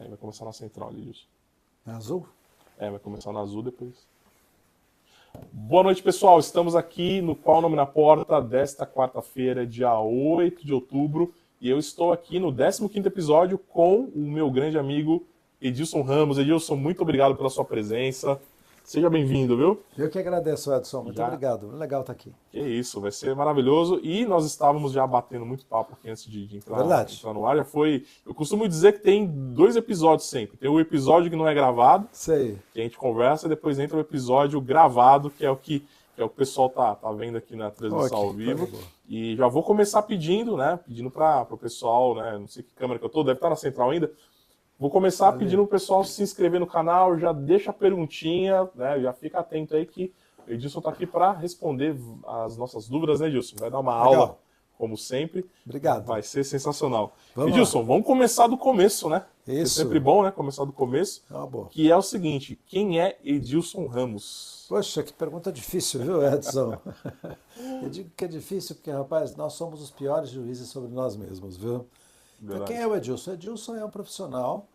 Aí vai começar na central ali, Edilson. Azul? Vai começar na azul depois. Boa noite, pessoal. Estamos aqui no Qual o Nome na Porta desta quarta-feira, dia 8 de outubro. E eu estou aqui no 15º episódio com o meu grande amigo Edilson Ramos. Edilson, muito obrigado pela sua presença. Seja bem-vindo, viu? Eu que agradeço, Edson. Muito obrigado. Legal estar aqui. Que isso, vai ser maravilhoso. E nós estávamos já batendo muito papo aqui antes de entrar no ar. Já foi. Eu costumo dizer que tem 2 episódios sempre. Tem o episódio que não é gravado, Sei. que a gente conversa, e depois entra o episódio gravado, que é o que o pessoal tá vendo aqui na transmissão ao vivo. E já vou começar pedindo, né? Pedindo para o pessoal, né? Não sei que câmera que eu tô, deve estar na central ainda. Vou começar pedindo pro pessoal se inscrever no canal, já deixa a perguntinha, né? Já fica atento aí que o Edilson está aqui para responder as nossas dúvidas, né, Edilson? Vai dar uma aula, como sempre. Obrigado. Vai ser sensacional. Edilson, vamos começar do começo, né? Isso. É sempre bom, né? Começar do começo. Boa. Que é o seguinte: quem é Edilson Ramos? Poxa, que pergunta difícil, viu, Edson? Eu digo que é difícil porque, rapaz, nós somos os piores juízes sobre nós mesmos, viu? Então, quem é o Edilson? O Edilson é um profissional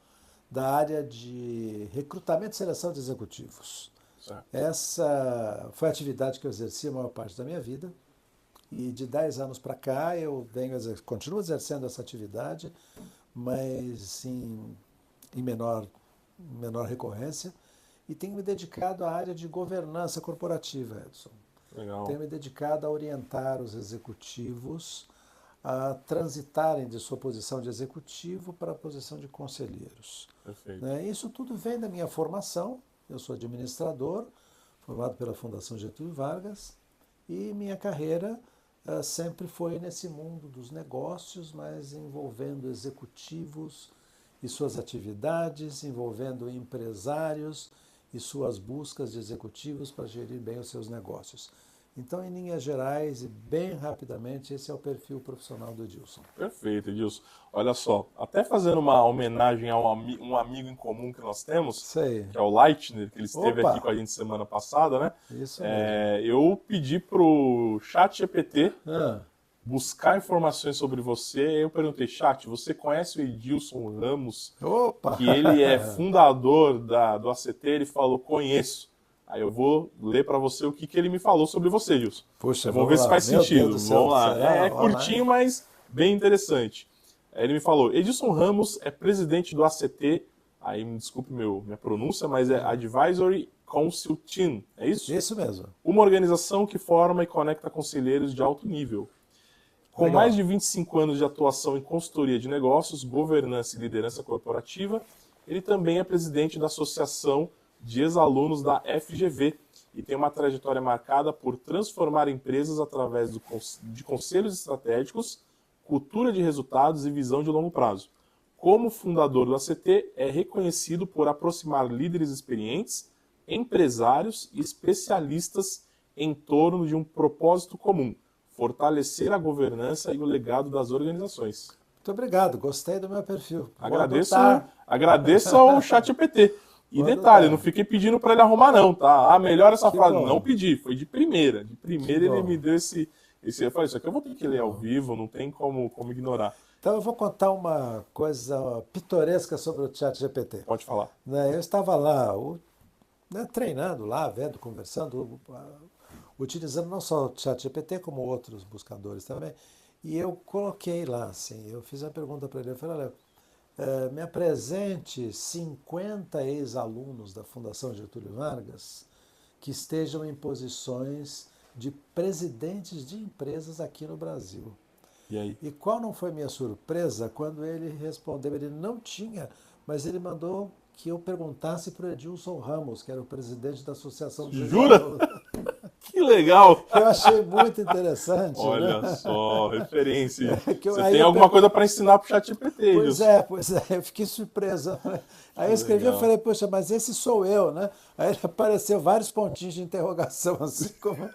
da área de recrutamento e seleção de executivos. Certo. Essa foi a atividade que eu exerci a maior parte da minha vida. E de 10 anos para cá eu continuo exercendo essa atividade, mas em menor recorrência. E tenho me dedicado à área de governança corporativa, Edson. Legal. Tenho me dedicado a orientar os executivos a transitarem de sua posição de executivo para a posição de conselheiros. Perfeito. Isso tudo vem da minha formação. Eu sou administrador, formado pela Fundação Getúlio Vargas, e minha carreira sempre foi nesse mundo dos negócios, mas envolvendo executivos e suas atividades, envolvendo empresários e suas buscas de executivos para gerir bem os seus negócios. Então, em linhas gerais e bem rapidamente, esse é o perfil profissional do Edilson. Perfeito, Edilson. Olha só, até fazendo uma homenagem a um amigo em comum que nós temos, Sei. que é o Leitner, que ele esteve aqui com a gente semana passada, né? Isso mesmo. Eu pedi pro ChatGPT buscar informações sobre você, e eu perguntei: Chat, você conhece o Edilson Ramos? Opa! Que ele é fundador do ACT, ele falou: conheço. Aí eu vou ler para você o que ele me falou sobre você, Edilson. Puxa, vamos ver se faz sentido. Vamos lá. É curtinho, mas bem interessante. Aí ele me falou: Edilson Ramos é presidente do ACT, aí me desculpe minha pronúncia, mas é Advisory Council Team, é isso? Isso mesmo. Uma organização que forma e conecta conselheiros de alto nível. Com mais de 25 anos de atuação em consultoria de negócios, governança e liderança corporativa, ele também é presidente da Associação de Ex-Alunos da FGV e tem uma trajetória marcada por transformar empresas através de conselhos estratégicos, cultura de resultados e visão de longo prazo. Como fundador do ACT, é reconhecido por aproximar líderes experientes, empresários e especialistas em torno de um propósito comum: fortalecer a governança e o legado das organizações. Muito obrigado, gostei do meu perfil. Agradeço ao ChatGPT. E detalhe, eu não fiquei pedindo para ele arrumar não, tá? Melhor essa frase. Bom. Não pedi, foi de primeira. De primeira ele me deu esse... Eu falei: isso aqui eu vou ter que ler ao vivo, não tem como ignorar. Então eu vou contar uma coisa pitoresca sobre o ChatGPT. Pode falar. Eu estava lá, treinando lá, vendo, conversando, utilizando não só o ChatGPT, como outros buscadores também. E eu coloquei lá, assim, eu fiz a pergunta para ele, eu falei: olha, me apresente 50 ex-alunos da Fundação Getúlio Vargas que estejam em posições de presidentes de empresas aqui no Brasil. E aí? E qual não foi minha surpresa quando ele respondeu? Ele não tinha, mas ele mandou que eu perguntasse para o Edilson Ramos, que era o presidente da Associação de Jura? Que legal! Eu achei muito interessante. Olha, né? Só, referência. Você tem alguma coisa para ensinar para o ChatGPT. Pois é, eu fiquei surpresa. Aí eu escrevi e falei: poxa, mas esse sou eu, né? Aí apareceu vários pontinhos de interrogação, assim como...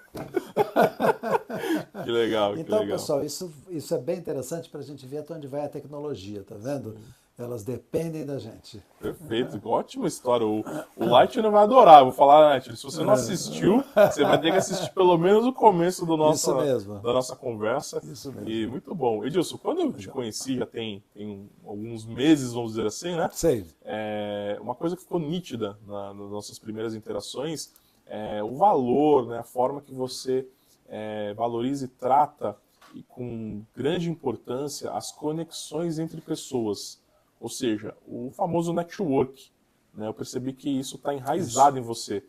Que legal, Então, que legal. pessoal, isso é bem interessante para a gente ver até onde vai a tecnologia, tá vendo? Elas dependem da gente. Perfeito, ótima história. O Light não vai adorar. Eu vou falar, Light, se você não assistiu, você vai ter que assistir pelo menos o começo Isso mesmo. da nossa conversa. Isso mesmo. E muito bom. Edilson, quando eu te conheci, já tem alguns meses, vamos dizer assim, né? Sei. Uma coisa que ficou nítida nas nossas primeiras interações é o valor, né, a forma que você valoriza e trata e com grande importância as conexões entre pessoas. Ou seja, o famoso network. Né? Eu percebi que isso está enraizado em você.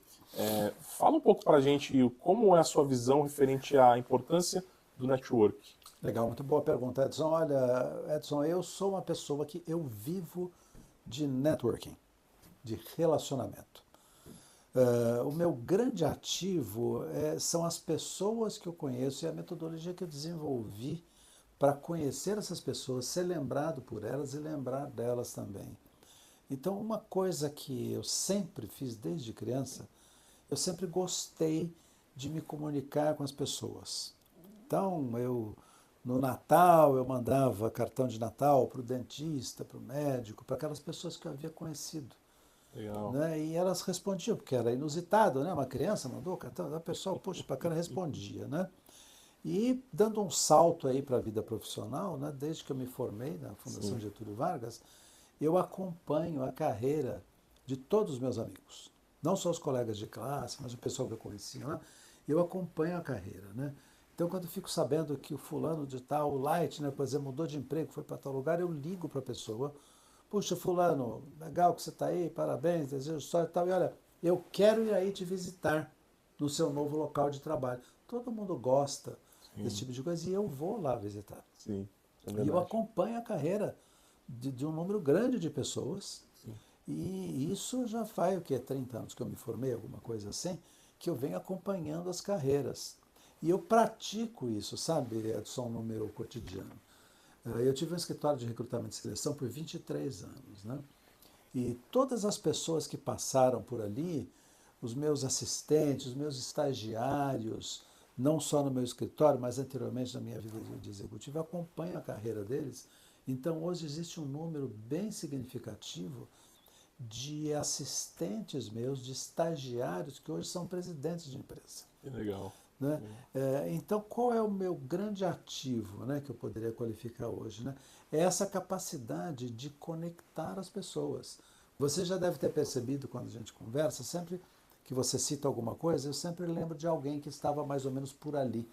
Fala um pouco para a gente como é a sua visão referente à importância do network. Legal, muito boa pergunta, Edson. Olha, Edson, eu sou uma pessoa que eu vivo de networking, de relacionamento. O meu grande ativo são as pessoas que eu conheço e a metodologia que eu desenvolvi para conhecer essas pessoas, ser lembrado por elas e lembrar delas também. Então, uma coisa que eu sempre fiz desde criança, eu sempre gostei de me comunicar com as pessoas. Então, no Natal, eu mandava cartão de Natal para o dentista, para o médico, para aquelas pessoas que eu havia conhecido. Legal. Né? E elas respondiam, porque era inusitado, né? Uma criança mandou o cartão, a pessoa, puxa, bacana, respondia, né? E dando um salto aí para a vida profissional, né? Desde que eu me formei na Fundação Getúlio Vargas, eu acompanho a carreira de todos os meus amigos. Não só os colegas de classe, mas o pessoal que eu conhecia lá. Eu acompanho a carreira, né? Então, quando eu fico sabendo que o fulano de tal, o Light, né, por exemplo, mudou de emprego, foi para tal lugar, eu ligo para a pessoa. Puxa, fulano, legal que você está aí, parabéns, desejo sorte e tal. E olha, eu quero ir aí te visitar no seu novo local de trabalho. Todo mundo gosta desse tipo de coisa e eu vou lá visitar. Sim, e eu acompanho a carreira de um número grande de pessoas. Sim. E isso já faz, 30 anos que eu me formei, alguma coisa assim, que eu venho acompanhando as carreiras. E eu pratico isso, sabe, Edson, no meu cotidiano. Eu tive um escritório de recrutamento e seleção por 23 anos, né? E todas as pessoas que passaram por ali, os meus assistentes, os meus estagiários, não só no meu escritório, mas anteriormente na minha vida de executivo, eu acompanho a carreira deles. Então, hoje existe um número bem significativo de assistentes meus, de estagiários, que hoje são presidentes de empresa. Que legal. Né? Então, qual é o meu grande ativo, né, que eu poderia qualificar hoje? Né? É essa capacidade de conectar as pessoas. Você já deve ter percebido quando a gente conversa, sempre que você cita alguma coisa, eu sempre lembro de alguém que estava mais ou menos por ali,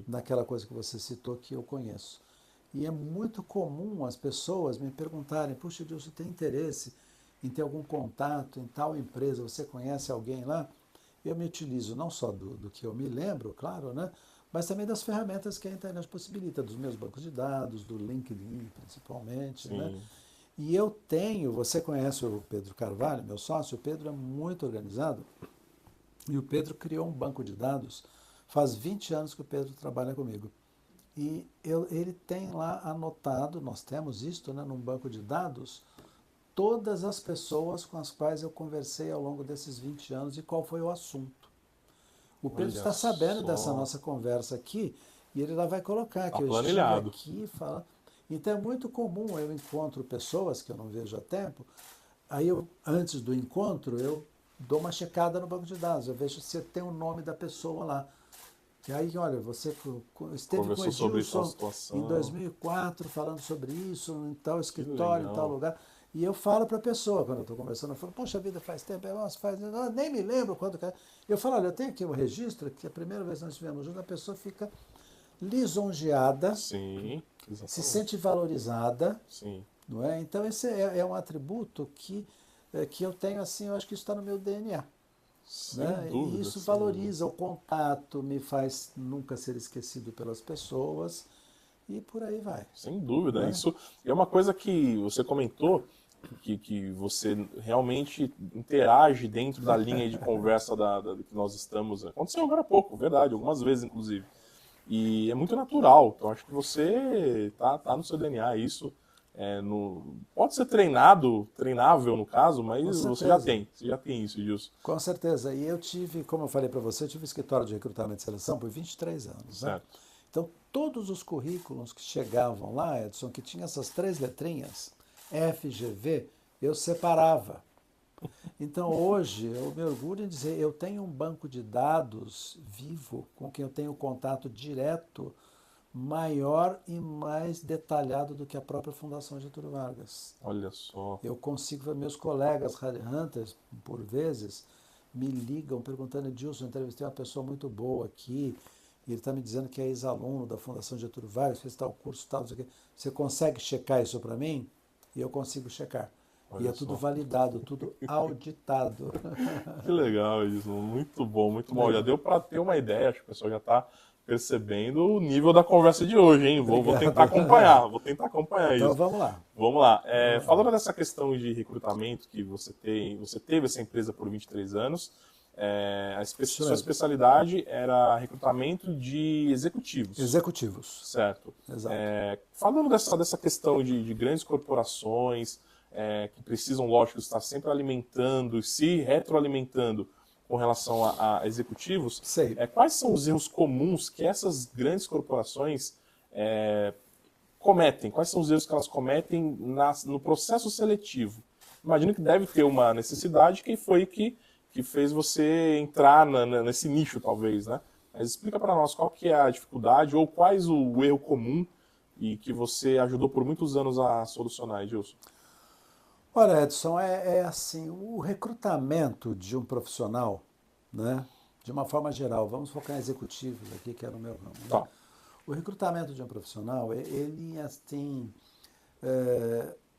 naquela coisa que você citou que eu conheço. E é muito comum as pessoas me perguntarem, puxa, Deus, você tem interesse em ter algum contato em tal empresa, você conhece alguém lá? Eu me utilizo não só do que eu me lembro, claro, né? Mas também das ferramentas que a internet possibilita, dos meus bancos de dados, do LinkedIn principalmente, né? E eu tenho, você conhece o Pedro Carvalho, meu sócio, o Pedro é muito organizado, e o Pedro criou um banco de dados, faz 20 anos que o Pedro trabalha comigo. E ele tem lá anotado, nós temos isto, né, num banco de dados, todas as pessoas com as quais eu conversei ao longo desses 20 anos e qual foi o assunto. O Pedro está sabendo dessa nossa conversa aqui e ele lá vai colocar que eu estive aqui e fala. Então é muito comum, eu encontro pessoas que eu não vejo há tempo, aí antes do encontro eu dou uma checada no banco de dados, eu vejo se tem o nome da pessoa lá. E aí, olha, você esteve com o Edilson em 2004 falando sobre isso, em tal escritório, em tal lugar. E eu falo para a pessoa, quando eu estou conversando, eu falo, poxa vida, faz tempo, nem me lembro quando. Eu falo, olha, eu tenho aqui um registro, que a primeira vez que nós estivemos juntos, a pessoa fica lisonjeada, se sente valorizada. Não é? Então, esse é um atributo que eu tenho, assim, eu acho que isso está no meu DNA. Né? E isso valoriza o contato, me faz nunca ser esquecido pelas pessoas e por aí vai. Sem dúvida. Né? Isso é uma coisa que você comentou, que você realmente interage dentro da linha de conversa que nós estamos. Aconteceu agora há pouco, verdade, algumas vezes inclusive. E é muito natural. Então acho que você tá no seu DNA isso. Pode ser treinável no caso, mas você já tem isso, Edilson. Com certeza. E eu tive, como eu falei para você, eu tive escritório de recrutamento e seleção por 23 anos. Né? Então, todos os currículos que chegavam lá, Edson, que tinha essas 3 letrinhas, FGV, eu separava. Então hoje eu me orgulho em dizer, eu tenho um banco de dados vivo com quem eu tenho contato direto maior e mais detalhado do que a própria Fundação Getúlio Vargas. Olha só. Eu consigo, meus colegas Hunters, por vezes, me ligam perguntando, Edilson, eu entrevistei uma pessoa muito boa aqui, e ele está me dizendo que é ex-aluno da Fundação Getúlio Vargas, fez tal curso, tal, não sei o quê. Você consegue checar isso para mim? E eu consigo checar. E Olha é tudo só. validado, tudo auditado. Que legal isso, muito bom, muito bom. Já Legal. deu para ter uma ideia, acho que o pessoal já está percebendo o nível da conversa de hoje, hein? Vou tentar acompanhar, vou tentar acpanhar Então isso. vamos lá. Vamos lá. Falando dessa questão de recrutamento que você teve essa empresa por 23 anos, sua especialidade era recrutamento de executivos. Executivos. Certo. Exato. Falando dessa questão de grandes corporações que precisam, lógico, estar sempre alimentando, se retroalimentando com relação a executivos, Sei. quais são os erros comuns que essas grandes corporações cometem? Quais são os erros que elas cometem no processo seletivo? Imagino que deve ter uma necessidade, que foi que fez você entrar nesse nicho, talvez, né? Mas explica para nós qual que é a dificuldade ou quais o erro comum e que você ajudou por muitos anos a solucionar, Edilson. Olha, Edson, é assim, o recrutamento de um profissional, né, de uma forma geral, vamos focar em executivos aqui, que é no meu ramo, né? Tá. O recrutamento de um profissional, ele assim,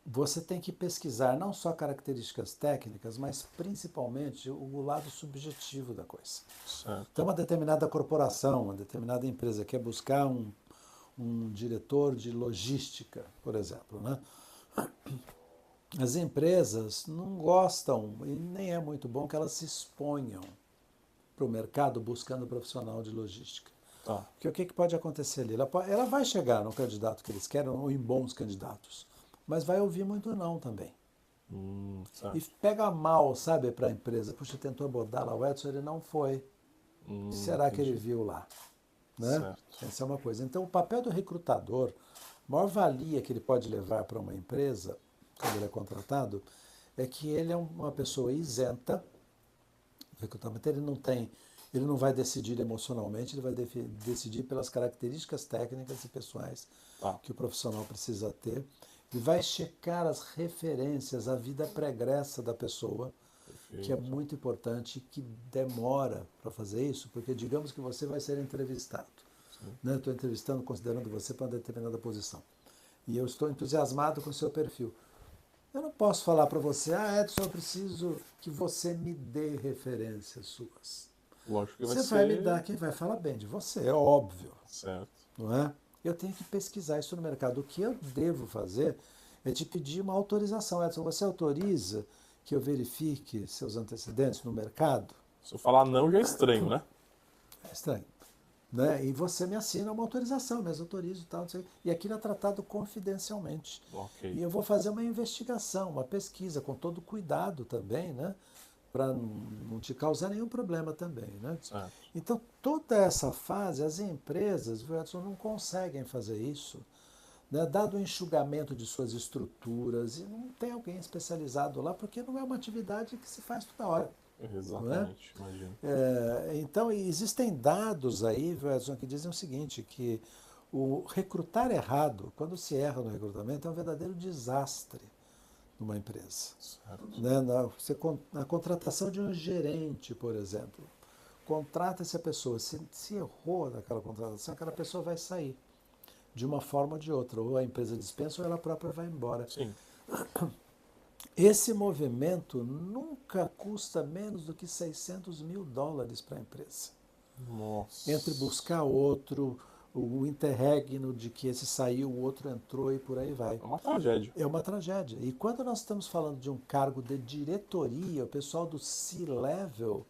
você tem que pesquisar não só características técnicas, mas principalmente o lado subjetivo da coisa. Certo. Então, uma determinada corporação, uma determinada empresa quer buscar um diretor de logística, por exemplo, né? As empresas não gostam, e nem é muito bom que elas se exponham para o mercado buscando profissional de logística. Tá. Porque o que pode acontecer ali? Ela vai chegar no candidato que eles querem, ou em bons candidatos, mas vai ouvir muito não também. E pega mal, sabe, para a empresa. Puxa, tentou abordar lá o Edson, ele não foi. O que será que ele viu lá? Né? Certo. Essa é uma coisa. Então, o papel do recrutador, a maior valia que ele pode levar para uma empresa, quando ele é contratado, é que ele é uma pessoa isenta. O recrutamento ele não vai decidir emocionalmente, ele vai decidir pelas características técnicas e pessoais que o profissional precisa ter. Ele vai checar as referências, a vida pregressa da pessoa, que é muito importante, que demora para fazer isso, porque digamos que você vai ser entrevistado. Né? Estou entrevistando, considerando você para uma determinada posição. E eu estou entusiasmado com o seu perfil. Eu não posso falar para você, Edson, eu preciso que você me dê referências suas. Lógico que você vai me dar quem vai falar bem de você, é óbvio. Certo. Não é? Eu tenho que pesquisar isso no mercado. O que eu devo fazer é te pedir uma autorização. Edson, você autoriza que eu verifique seus antecedentes no mercado? Se eu falar não, já é estranho, né? É estranho. Né? E você me assina uma autorização, mas autorizo e tal, não sei. E aquilo é tratado confidencialmente. Okay. E eu vou fazer uma investigação, uma pesquisa, com todo cuidado também, né? Para não te causar nenhum problema também. Né? Certo. Então, toda essa fase, as empresas, Edson, não conseguem fazer isso, né? Dado o enxugamento de suas estruturas, e não tem alguém especializado lá, porque não é uma atividade que se faz toda hora. Exatamente, imagino. Então, existem dados aí, Edson, que dizem o seguinte, que o recrutar errado, quando se erra no recrutamento, é um verdadeiro desastre numa empresa. Né? Na contratação de um gerente, por exemplo, contrata-se a pessoa, se errou naquela contratação, aquela pessoa vai sair de uma forma ou de outra, ou a empresa dispensa ou ela própria vai embora. Sim. Esse movimento nunca custa menos do que $600 mil para a empresa. Nossa. Entre buscar outro, o interregno de que esse saiu, o outro entrou e por aí vai. É uma tragédia. É uma tragédia. E quando nós estamos falando de um cargo de diretoria, o pessoal do C-Level,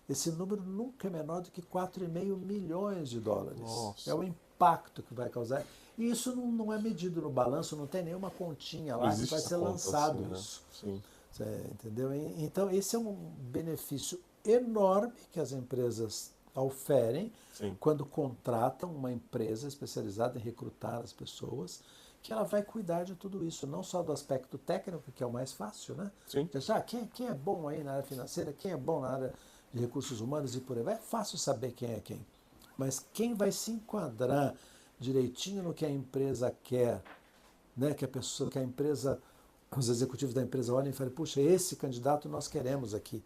esse número nunca é menor do que $4,5 milhões. Nossa. É o impacto que vai causar. E isso não é medido no balanço, não tem nenhuma continha lá que vai ser lançado assim, isso. Né? Sim. Você entendeu? Então, esse é um benefício enorme que as empresas oferem quando contratam uma empresa especializada em recrutar as pessoas, que ela vai cuidar de tudo isso, não só do aspecto técnico, que é o mais fácil, né? Sim. Pensar, quem é bom aí na área financeira, quem é bom na área de recursos humanos e por aí vai, é fácil saber quem é quem. Mas quem vai se enquadrar direitinho no que a empresa quer, né? Que a empresa, os executivos da empresa olhem e falem, puxa, esse candidato nós queremos aqui.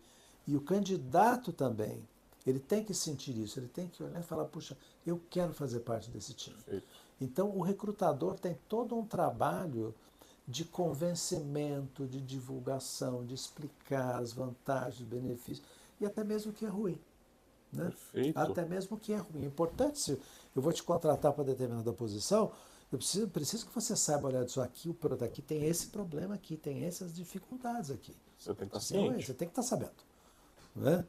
E o candidato também, ele tem que sentir isso, ele tem que olhar e falar, puxa, eu quero fazer parte desse time. Perfeito. Então, o recrutador tem todo um trabalho de convencimento, de divulgação, de explicar as vantagens, os benefícios, e até mesmo o que é ruim. Né? Perfeito. Até mesmo o que é ruim. É importante, se eu vou te contratar para determinada posição, eu preciso que você saiba olhar disso aqui, o produto aqui tem esse problema aqui, tem essas dificuldades aqui. Você tem que estar Então, ciente. você tem que estar sabendo. Né?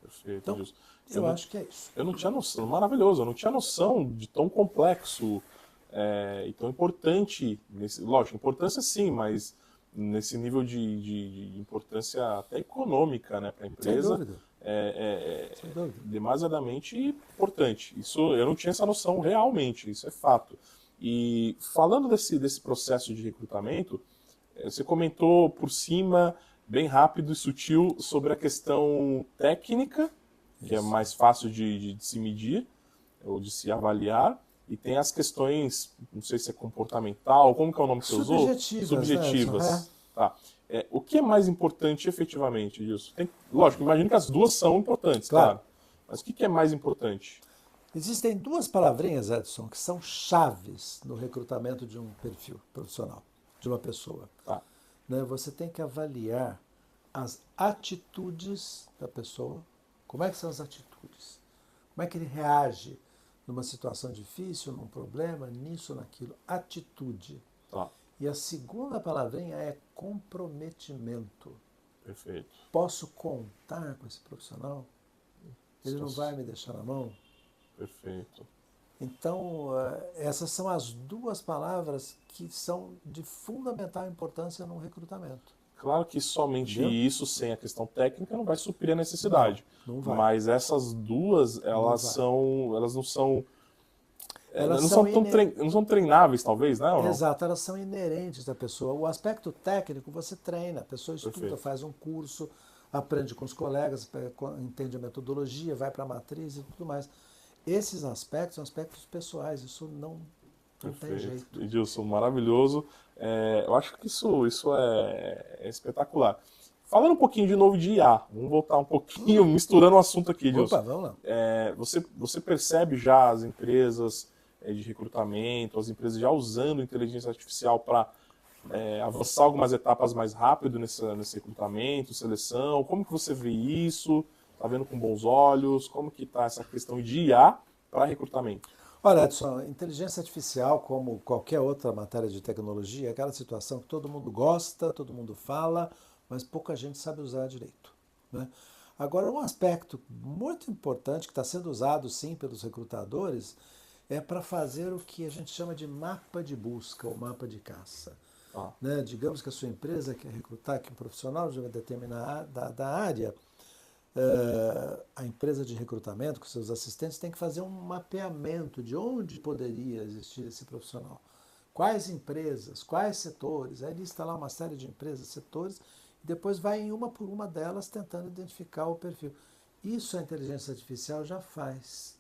Perfeito, Então, Edilson. eu acho que é isso. Eu não tinha noção, maravilhoso, eu não tinha noção de tão complexo e tão importante, lógico, importância sim, mas nesse nível de importância até econômica, né, para a Sem empresa, dúvida. Sem dúvida. demasiadamente importante. Isso eu não tinha essa noção realmente, isso é fato. E falando desse processo de recrutamento, você comentou por cima, bem rápido e sutil, sobre a questão técnica, que é Isso. mais fácil de se medir ou de se avaliar, e tem as questões, não sei se é comportamental, como que é o nome que você usou? Subjetivas, Subjetivas. né? Tá. O que é mais importante efetivamente disso? Lógico, imagino que as duas são importantes, claro. Mas o que é mais importante? Existem duas palavrinhas, Edson, que são chaves no recrutamento de um perfil profissional, de uma pessoa. Tá. Né? Você tem que avaliar as atitudes da pessoa. Como é que são as atitudes? Como é que ele reage numa situação difícil, num problema, nisso, naquilo? Atitude. Tá. E a segunda palavrinha é comprometimento. Perfeito. Posso contar com esse profissional? Ele não vai me deixar na mão? Perfeito. Então, essas são as duas palavras que são de fundamental importância no recrutamento. Claro que somente Entendeu? isso, sem a questão técnica, não vai suprir a necessidade. Não vai. Mas essas duas, elas não são Elas não são são não são treináveis, talvez, né? Ou não? Exato, elas são inerentes da pessoa. O aspecto técnico você treina, a pessoa estuda, Perfeito. faz um curso, aprende com os colegas, entende a metodologia, vai para a matriz e tudo mais. Esses aspectos são aspectos pessoais, isso não tem jeito. Edilson, maravilhoso. Eu acho que isso é espetacular. Falando um pouquinho de novo de IA, vamos voltar um pouquinho, misturando o assunto aqui, Edilson. Opa, vamos lá. Você percebe já as empresas de recrutamento, as empresas já usando inteligência artificial para avançar algumas etapas mais rápido nesse recrutamento, seleção? Como que você vê isso? Está vendo com bons olhos? Como que está essa questão de IA para recrutamento? Olha, Edson, inteligência artificial, como qualquer outra matéria de tecnologia, é aquela situação que todo mundo gosta, todo mundo fala, mas pouca gente sabe usar direito. Né? Agora, um aspecto muito importante que está sendo usado, sim, pelos recrutadores, é para fazer o que a gente chama de mapa de busca ou mapa de caça. Né? Digamos que a sua empresa quer recrutar aqui um profissional de uma determinada área, a empresa de recrutamento, com seus assistentes, tem que fazer um mapeamento de onde poderia existir esse profissional. Quais empresas, quais setores, aí lista lá uma série de empresas, setores, e depois vai em uma por uma delas tentando identificar o perfil. Isso a inteligência artificial já faz,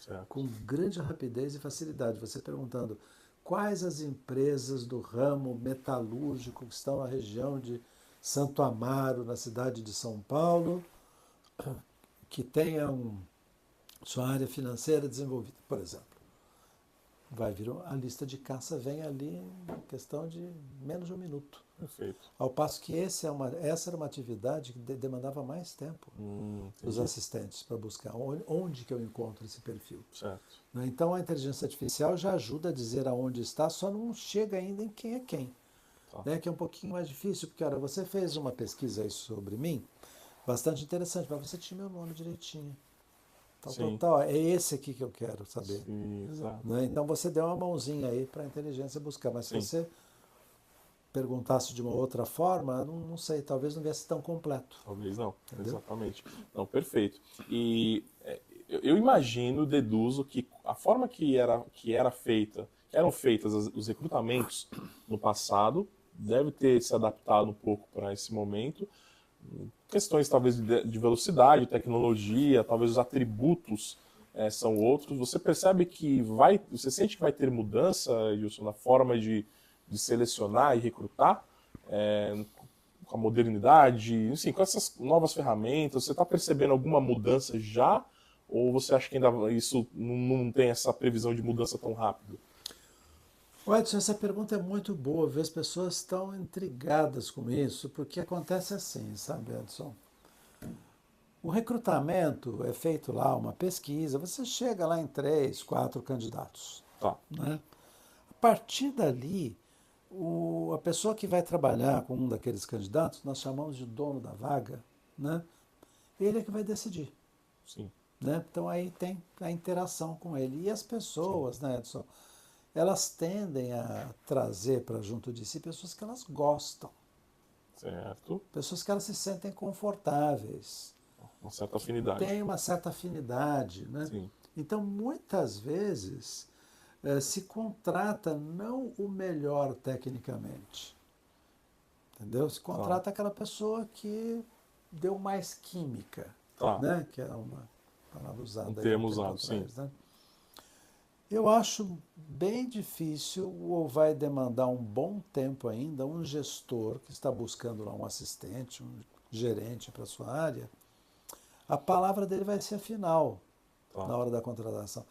certo, com grande rapidez e facilidade. Você perguntando quais as empresas do ramo metalúrgico que estão na região de Santo Amaro, na cidade de São Paulo, que tenham sua área financeira desenvolvida, por exemplo. Vai vir a lista de caça, vem ali em questão de menos de um minuto. Perfeito. Ao passo que essa era uma atividade que demandava mais tempo dos assistentes para buscar onde que eu encontro esse perfil. Certo. Então a inteligência artificial já ajuda a dizer aonde está, só não chega ainda em quem é quem. Né? Que é um pouquinho mais difícil, porque olha, você fez uma pesquisa aí sobre mim, bastante interessante, mas você tinha meu nome direitinho. É esse aqui que eu quero saber. Sim, exato. Né? Então você deu uma mãozinha aí para a inteligência buscar, mas se você perguntasse de uma outra forma, não sei, talvez não viesse tão completo. Talvez não, entendeu? Exatamente. Não, perfeito. E eu imagino, deduzo que a forma que era feita, eram feitas os recrutamentos no passado, deve ter se adaptado um pouco para esse momento. Questões talvez de velocidade, tecnologia, talvez os atributos são outros. Você percebe que você sente que vai ter mudança, Wilson, na forma de selecionar e recrutar, com a modernidade, enfim, com essas novas ferramentas? Você está percebendo alguma mudança já? Ou você acha que ainda isso não tem essa previsão de mudança tão rápido? Edson, essa pergunta é muito boa, as pessoas estão intrigadas com isso, porque acontece assim, sabe, Edson? O recrutamento é feito lá, uma pesquisa, você chega lá em 3, 4 candidatos. Tá. Né? A partir dali, a pessoa que vai trabalhar com um daqueles candidatos, nós chamamos de dono da vaga, né? Ele é que vai decidir. Sim. Né? Então aí tem a interação com ele. E as pessoas, né, Edson, elas tendem a trazer para junto de si pessoas que elas gostam. Certo. Pessoas que elas se sentem confortáveis. Uma certa afinidade. Tem uma certa afinidade. Né? Sim. Então, muitas vezes, se contrata não o melhor tecnicamente. Entendeu? Se contrata aquela pessoa que deu mais química. Né? Que é uma palavra usada. Um termo usado, sim. Né? Eu acho bem difícil, ou vai demandar um bom tempo ainda, um gestor que está buscando lá um assistente, um gerente para a sua área, a palavra dele vai ser a final na hora da contratação.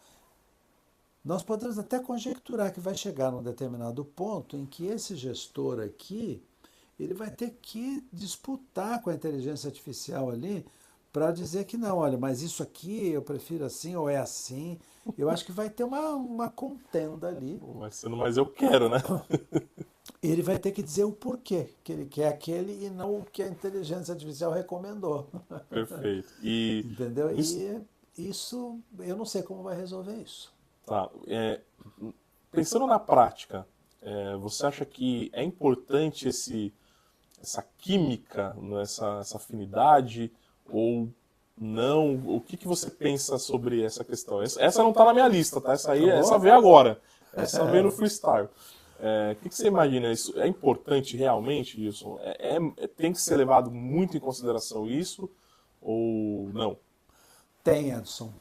Nós podemos até conjecturar que vai chegar num determinado ponto em que esse gestor aqui, ele vai ter que disputar com a inteligência artificial ali para dizer que não, olha, mas isso aqui eu prefiro assim ou é assim. Eu acho que vai ter uma contenda ali. Mas eu quero, né? Ele vai ter que dizer o porquê que ele quer aquele e não o que a inteligência artificial recomendou. Perfeito. Entendeu? E isso, eu não sei como vai resolver isso. Tá. Pensando na prática, você acha que é importante essa química, essa afinidade, ou não? O que você pensa sobre essa questão? Essa não está na minha lista, tá? Essa veio agora. Essa veio no freestyle. O que você imagina? Isso é importante realmente, Wilson? Tem que ser levado muito em consideração isso, ou não? Tem, Edson.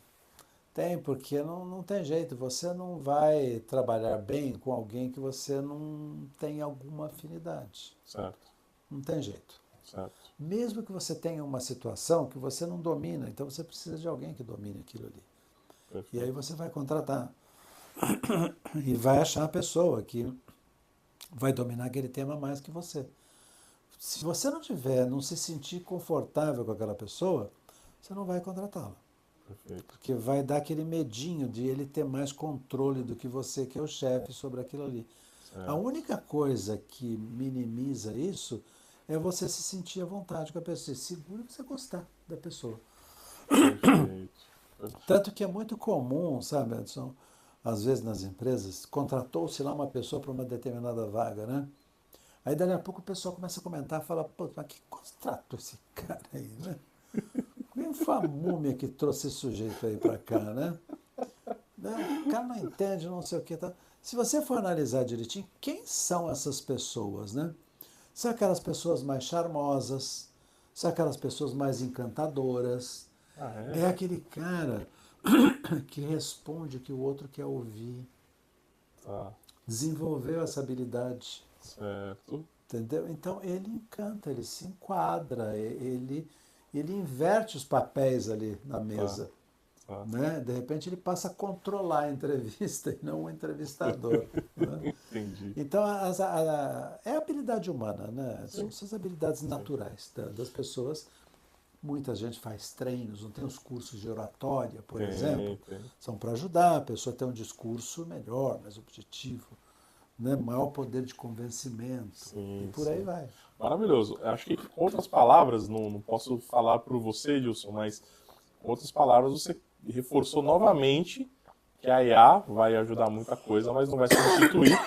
Tem, porque não tem jeito. Você não vai trabalhar bem com alguém que você não tem alguma afinidade. Certo. Não tem jeito. Certo. Mesmo que você tenha uma situação que você não domina, então você precisa de alguém que domine aquilo ali. Perfeito. E aí você vai contratar e vai achar a pessoa que vai dominar aquele tema mais que você. Se você não se sentir confortável com aquela pessoa, você não vai contratá-la. Perfeito. Porque vai dar aquele medinho de ele ter mais controle do que você, que é o chefe, sobre aquilo ali. Certo. A única coisa que minimiza isso é você se sentir à vontade com a pessoa, seguro que você gostar da pessoa. Perfeito. Tanto que é muito comum, sabe, Edson, às vezes nas empresas, contratou-se lá uma pessoa para uma determinada vaga, né? Aí dali a pouco o pessoal começa a comentar, fala, pô, mas que contratou esse cara aí, né? Quem foi a múmia que trouxe esse sujeito aí para cá, né? O cara não entende, não sei o que. Tá. Se você for analisar direitinho, quem são essas pessoas, né? São aquelas pessoas mais charmosas, são aquelas pessoas mais encantadoras. É aquele cara que responde o que o outro quer ouvir. Tá. Desenvolveu essa habilidade. Certo. Entendeu? Então ele encanta, ele se enquadra, ele inverte os papéis ali na mesa. Tá. Né? De repente ele passa a controlar a entrevista e não o entrevistador. Né? Entendi. Então é a habilidade humana, né? São essas habilidades naturais das pessoas. Muita gente faz treinos, não tem os cursos de oratória, por exemplo. São para ajudar a pessoa a ter um discurso melhor, mais objetivo. Né? Maior poder de convencimento, e por aí vai. Maravilhoso. Acho que, com outras palavras, não posso falar por você, Wilson, mas com outras palavras, você reforçou novamente que a IA vai ajudar muita coisa, mas não vai substituir,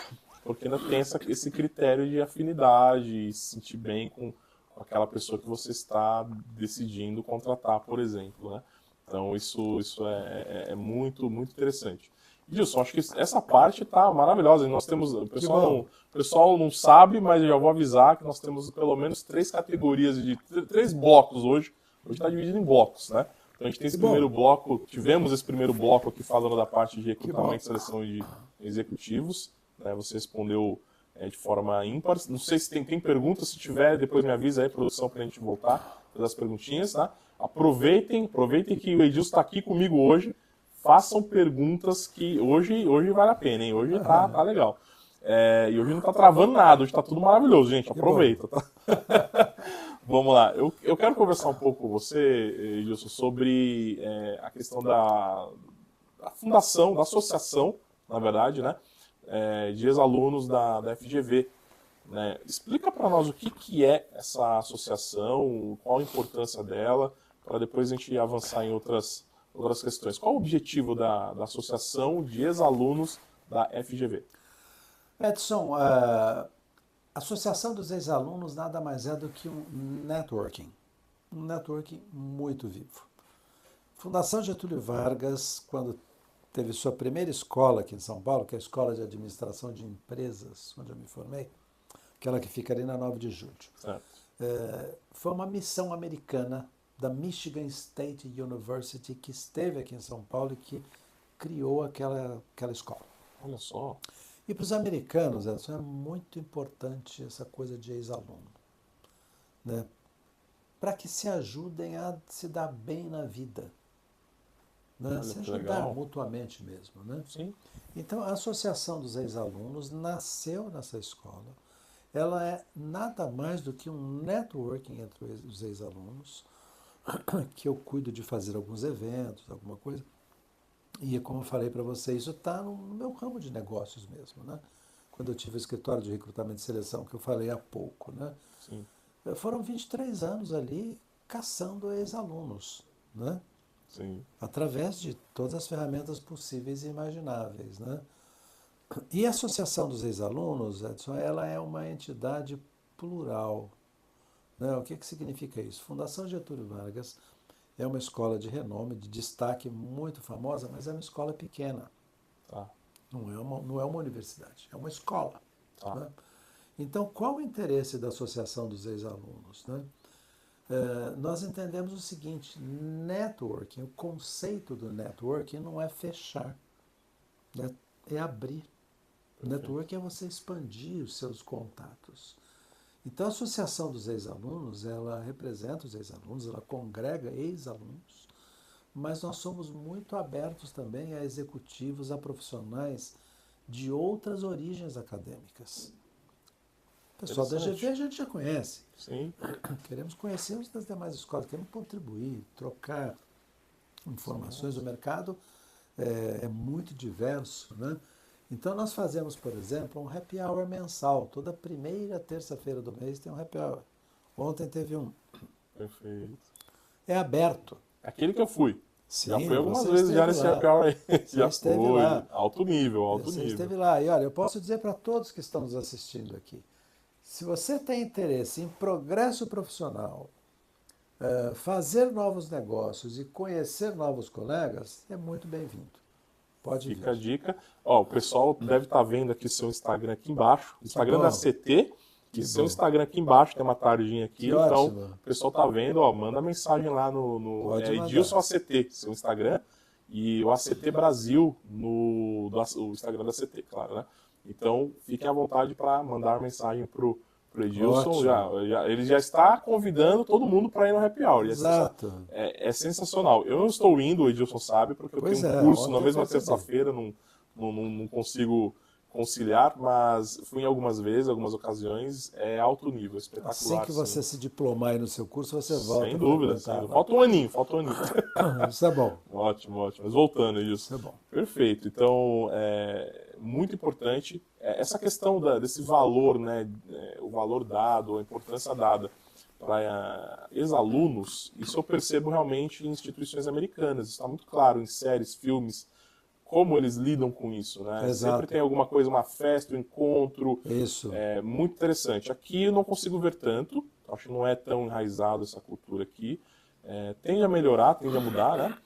porque ainda tem esse critério de afinidade, se sentir bem com aquela pessoa que você está decidindo contratar, por exemplo. Né? Então isso é muito, muito interessante. Gilson, acho que essa parte está maravilhosa. Nós temos, o pessoal não sabe, mas eu já vou avisar que nós temos pelo menos 3 categorias, 3 blocos hoje. Hoje está dividido em blocos, né? Então a gente tem esse primeiro bloco, tivemos esse primeiro bloco aqui falando da parte de recrutamento e seleção de executivos. Né? Você respondeu de forma ímpar. Não sei se tem perguntas, se tiver, depois me avisa aí, produção, para a gente voltar, fazer as perguntinhas, tá? Aproveitem que o Edilson está aqui comigo hoje. Façam perguntas que hoje vale a pena, hein? Hoje tá legal. E hoje não tá travando nada, hoje tá tudo maravilhoso, gente. Aproveita, tá? Vamos lá. Eu quero conversar um pouco com você, Edilson, sobre a questão da fundação, da associação, na verdade, né? De ex-alunos da FGV. Né? Explica para nós o que é essa associação, qual a importância dela, para depois a gente avançar em outras questões. Qual o objetivo da Associação de Ex-Alunos da FGV? Edson, a Associação dos Ex-Alunos nada mais é do que um networking muito vivo. Fundação Getúlio Vargas, quando teve sua primeira escola aqui em São Paulo, que é a Escola de Administração de Empresas, onde eu me formei, aquela que fica ali na 9 de julho. Foi uma missão americana da Michigan State University, que esteve aqui em São Paulo e que criou aquela escola. Olha só. E para os americanos, Edson, é muito importante essa coisa de ex-aluno, né? Para que se ajudem a se dar bem na vida, né? Se ajudar mutuamente mesmo, né? Sim. Então, a Associação dos Ex-Alunos nasceu nessa escola. Ela é nada mais do que um networking entre os ex-alunos, que eu cuido de fazer alguns eventos, alguma coisa. E como eu falei para você, isso está no meu ramo de negócios mesmo, né? Quando eu tive o escritório de recrutamento e seleção, que eu falei há pouco, né? Sim. Foram 23 anos ali caçando ex-alunos, né? Sim. Através de todas as ferramentas possíveis e imagináveis, né? E a Associação dos Ex-Alunos, Edson, ela é uma entidade plural. Né? O que significa isso? Fundação Getúlio Vargas é uma escola de renome, de destaque, muito famosa, mas é uma escola pequena. Tá. Não é uma universidade, é uma escola. Tá. Né? Então, qual o interesse da Associação dos Ex-Alunos? Né? Nós entendemos o seguinte: networking, o conceito do networking não é fechar, né? É abrir. Networking é você expandir os seus contatos. Então, a Associação dos Ex-Alunos, ela representa os ex-alunos, ela congrega ex-alunos, mas nós somos muito abertos também a executivos, a profissionais de outras origens acadêmicas. O pessoal da GV a gente já conhece. Sim. Queremos conhecer os das demais escolas, queremos contribuir, trocar informações. O mercado é muito diverso, né? Então, nós fazemos, por exemplo, um happy hour mensal. Toda primeira terça-feira do mês tem um happy hour. Ontem teve um. Perfeito. É aberto. Aquele que eu fui. Sim, já fui algumas vezes já nesse happy hour aí. Já esteve foi. lá. Alto nível, alto Você nível. esteve lá. E olha, eu posso dizer para todos que estão nos assistindo aqui, se você tem interesse em progresso profissional, fazer novos negócios e conhecer novos colegas, é muito bem-vindo. Pode vir. Fica a dica. Ó, o pessoal deve estar vendo aqui seu Instagram aqui embaixo. Instagram da CT. E seu Instagram aqui embaixo, tem uma tardinha aqui. Que então, ótimo. o pessoal tá vendo, ó, manda mensagem lá no Edilson ACT, seu Instagram. E o ACT Brasil o Instagram da CT, claro, né? Então, fiquem à vontade para mandar mensagem pro Edilson. Ele já está convidando todo mundo para ir no happy hour. Exato. É sensacional. Eu não estou indo, o Edilson sabe, porque eu tenho um curso na mesma terça-feira, não consigo conciliar, mas fui em algumas vezes, algumas ocasiões, é alto nível, espetacular. Assim que você se diplomar aí no seu curso, você volta. Sem dúvida. Falta um aninho. Isso é bom. Ótimo. Mas voltando, Edilson. Isso é bom. Perfeito. Então, muito importante essa questão desse valor, né, o valor dado, a importância dada para ex-alunos. Isso eu percebo realmente em instituições americanas. Isso está muito claro em séries, filmes, como eles lidam com isso, né? Exato. Sempre tem alguma coisa, uma festa, um encontro. Isso. É muito interessante. Aqui eu não consigo ver tanto, acho que não é tão enraizado essa cultura aqui. tende a melhorar, tende a mudar, né?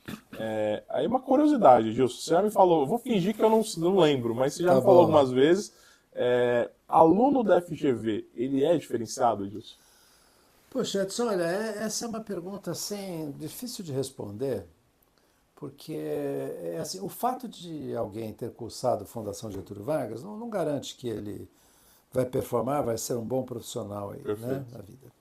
Aí uma curiosidade, Gilson, você já me falou, eu vou fingir que eu não lembro, mas você já Tá me falou bom. algumas vezes, aluno da FGV, ele é diferenciado, Gilson? Poxa, Edson, olha, essa é uma pergunta assim, difícil de responder, porque assim, o fato de alguém ter cursado Fundação Getúlio Vargas não garante que ele vai performar, vai ser um bom profissional aí, né, Perfeito. na vida.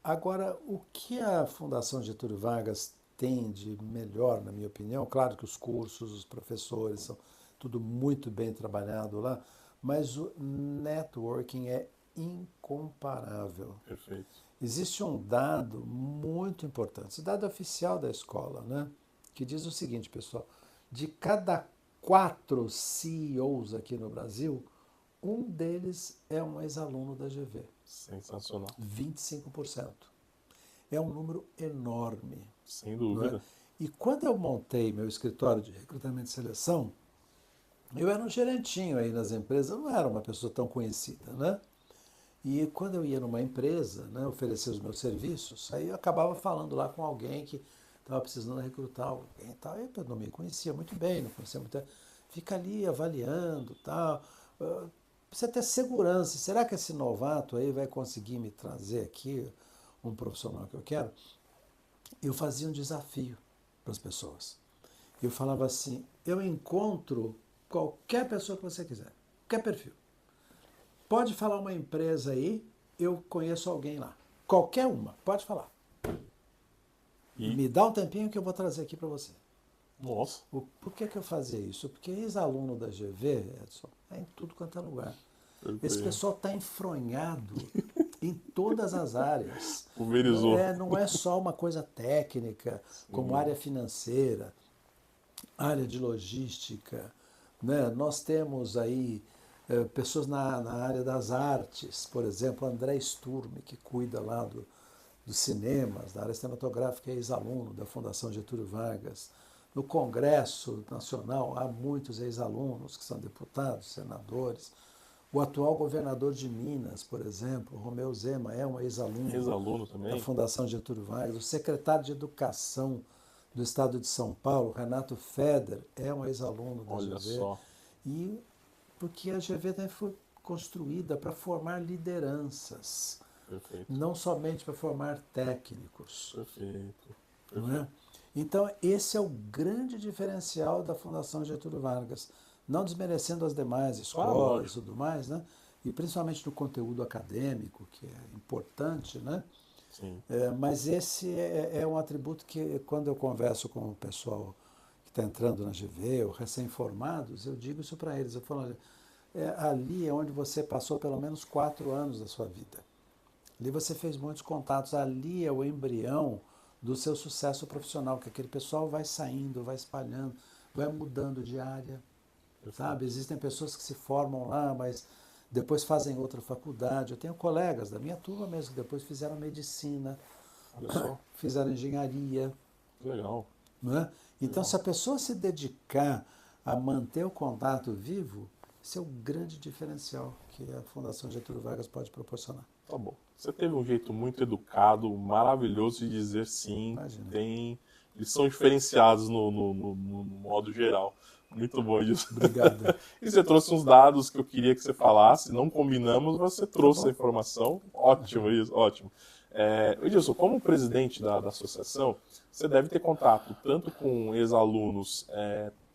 Agora, o que a Fundação Getúlio Vargas tem de melhor, na minha opinião, claro que os cursos, os professores são tudo muito bem trabalhado lá, mas o networking é incomparável. Perfeito. Existe um dado muito importante, esse dado oficial da escola, né? Que diz o seguinte, pessoal: de cada 4 CEOs aqui no Brasil, um deles é um ex-aluno da GV. Sensacional. 25%. É um número enorme. Sem Não é? dúvida. E quando eu montei meu escritório de recrutamento e seleção, eu era um gerentinho aí nas empresas, eu não era uma pessoa tão conhecida, né? E quando eu ia numa empresa, né, oferecer os meus serviços, aí eu acabava falando lá com alguém que estava precisando recrutar alguém e tal. Eu não me conhecia muito bem, não conhecia muito. Fica ali avaliando tal. Precisa ter segurança. Será que esse novato aí vai conseguir me trazer aqui um profissional que eu quero? Eu fazia um desafio para as pessoas. Eu falava assim: eu encontro qualquer pessoa que você quiser, qualquer perfil. Pode falar uma empresa aí, eu conheço alguém lá. Qualquer uma, pode falar. E, Me dá um tempinho que eu vou trazer aqui para você. nossa, Por que eu fazia isso? Porque ex-aluno da GV, Edson, é em tudo quanto é lugar. Esse perfeito. pessoal está enfronhado em todas as áreas. Pulverizou. Não é só uma coisa técnica, como área financeira, área de logística. Né? Nós temos aí pessoas na área das artes, por exemplo, André Sturme, que cuida lá dos cinemas, da área cinematográfica, é ex-aluno da Fundação Getúlio Vargas. No Congresso Nacional há muitos ex-alunos que são deputados, senadores. O atual governador de Minas, por exemplo, Romeu Zema, é um ex-aluno Ex-aluno da também. Fundação Getúlio Vargas. O secretário de Educação do Estado de São Paulo, Renato Feder, é um ex-aluno da Olha GV. só. E porque a GV também foi construída para formar lideranças, Perfeito. não somente para formar técnicos. Perfeito. Não é? Então, esse é o grande diferencial da Fundação Getúlio Vargas. Não desmerecendo as demais escolas e Lógico. tudo mais, né? E principalmente no conteúdo acadêmico, que é importante, né? Sim. Mas esse é um atributo que, quando eu converso com o pessoal que está entrando na GV, ou recém-formados, eu digo isso para eles. Eu falo: olha, ali é onde você passou pelo menos 4 anos da sua vida. Ali você fez muitos contatos, ali é o embrião do seu sucesso profissional, que aquele pessoal vai saindo, vai espalhando, vai mudando de área, sabe? Existem pessoas que se formam lá, mas depois fazem outra faculdade. Eu tenho colegas da minha turma mesmo que depois fizeram medicina, Olha só. fizeram engenharia, Que legal. não é? Então, Legal. se a pessoa se dedicar a manter o contato vivo, esse é o grande diferencial que a Fundação Getúlio Vargas pode proporcionar. Tá bom. Você teve um jeito muito educado, maravilhoso de dizer sim. Imagina. Eles são diferenciados no modo geral. Muito bom isso. Obrigado. E você trouxe uns dados que eu queria que você falasse. Não combinamos, mas você trouxe a informação. Ótimo isso, ótimo. Edilson, como presidente da associação, você deve ter contato tanto com ex-alunos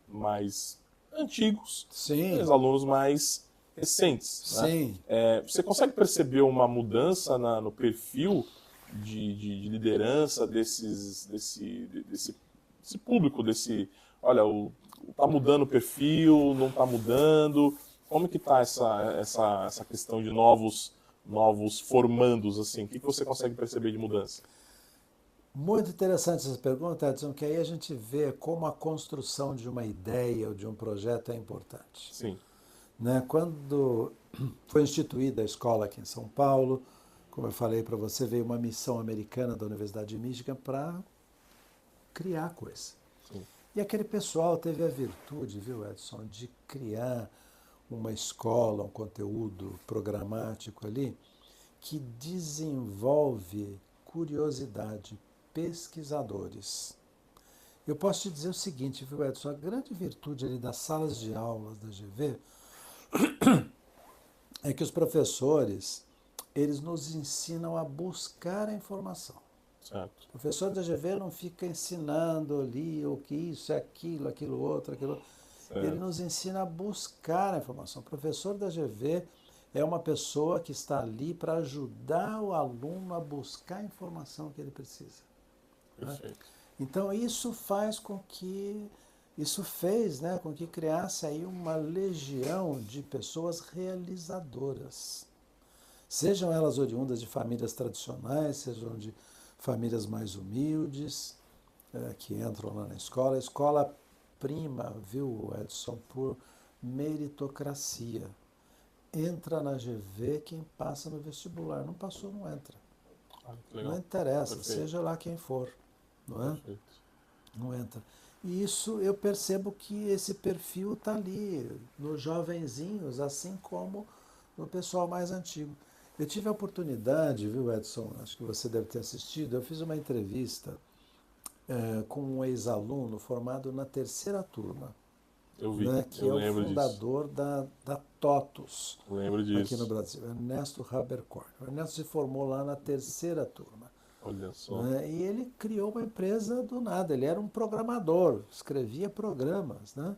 mais antigos, Sim, ex-alunos mais recentes, né? sim. Você consegue perceber uma mudança no perfil de liderança desse público, olha, tá mudando o perfil, não tá mudando? Como que tá essa questão de novos formandos, assim? O que você consegue perceber de mudança? Muito interessante essa pergunta, Edson, que aí a gente vê como a construção de uma ideia ou de um projeto é importante. Sim, Né? Quando foi instituída a escola aqui em São Paulo, como eu falei para você, veio uma missão americana da Universidade de Michigan para criar coisa. sim. E aquele pessoal teve a virtude, viu, Edson, de criar uma escola, um conteúdo programático ali, que desenvolve curiosidade, pesquisadores. Eu posso te dizer o seguinte, viu, Edson? A grande virtude ali das salas de aulas da GV é que os professores, eles nos ensinam a buscar a informação. Certo. O professor da GV não fica ensinando ali o que isso, aquilo outro, aquilo. Certo. Ele nos ensina a buscar a informação. O professor da GV é uma pessoa que está ali para ajudar o aluno a buscar a informação que ele precisa. Perfeito. Né? Então isso faz com que, isso fez, né, com que criasse aí uma legião de pessoas realizadoras. Sejam elas oriundas de famílias tradicionais, sejam de famílias mais humildes, que entram lá na escola. A escola prima, viu, Edson, por meritocracia. Entra na GV quem passa no vestibular. Não passou, não entra. Não interessa, perfeito, seja lá quem for. Não é? Perfeito. Não entra. E isso eu percebo que esse perfil está ali, nos jovenzinhos, assim como no pessoal mais antigo. Eu tive a oportunidade, viu, Edson, acho que você deve ter assistido, eu fiz uma entrevista com um ex-aluno formado na 3ª turma. Eu vi, né, que eu é o fundador da TOTUS, lembro disso, aqui no Brasil, Ernesto Haberkorn. O Ernesto se formou lá na 3ª turma. Olha só. Né, e ele criou uma empresa do nada, ele era um programador, escrevia programas. Né?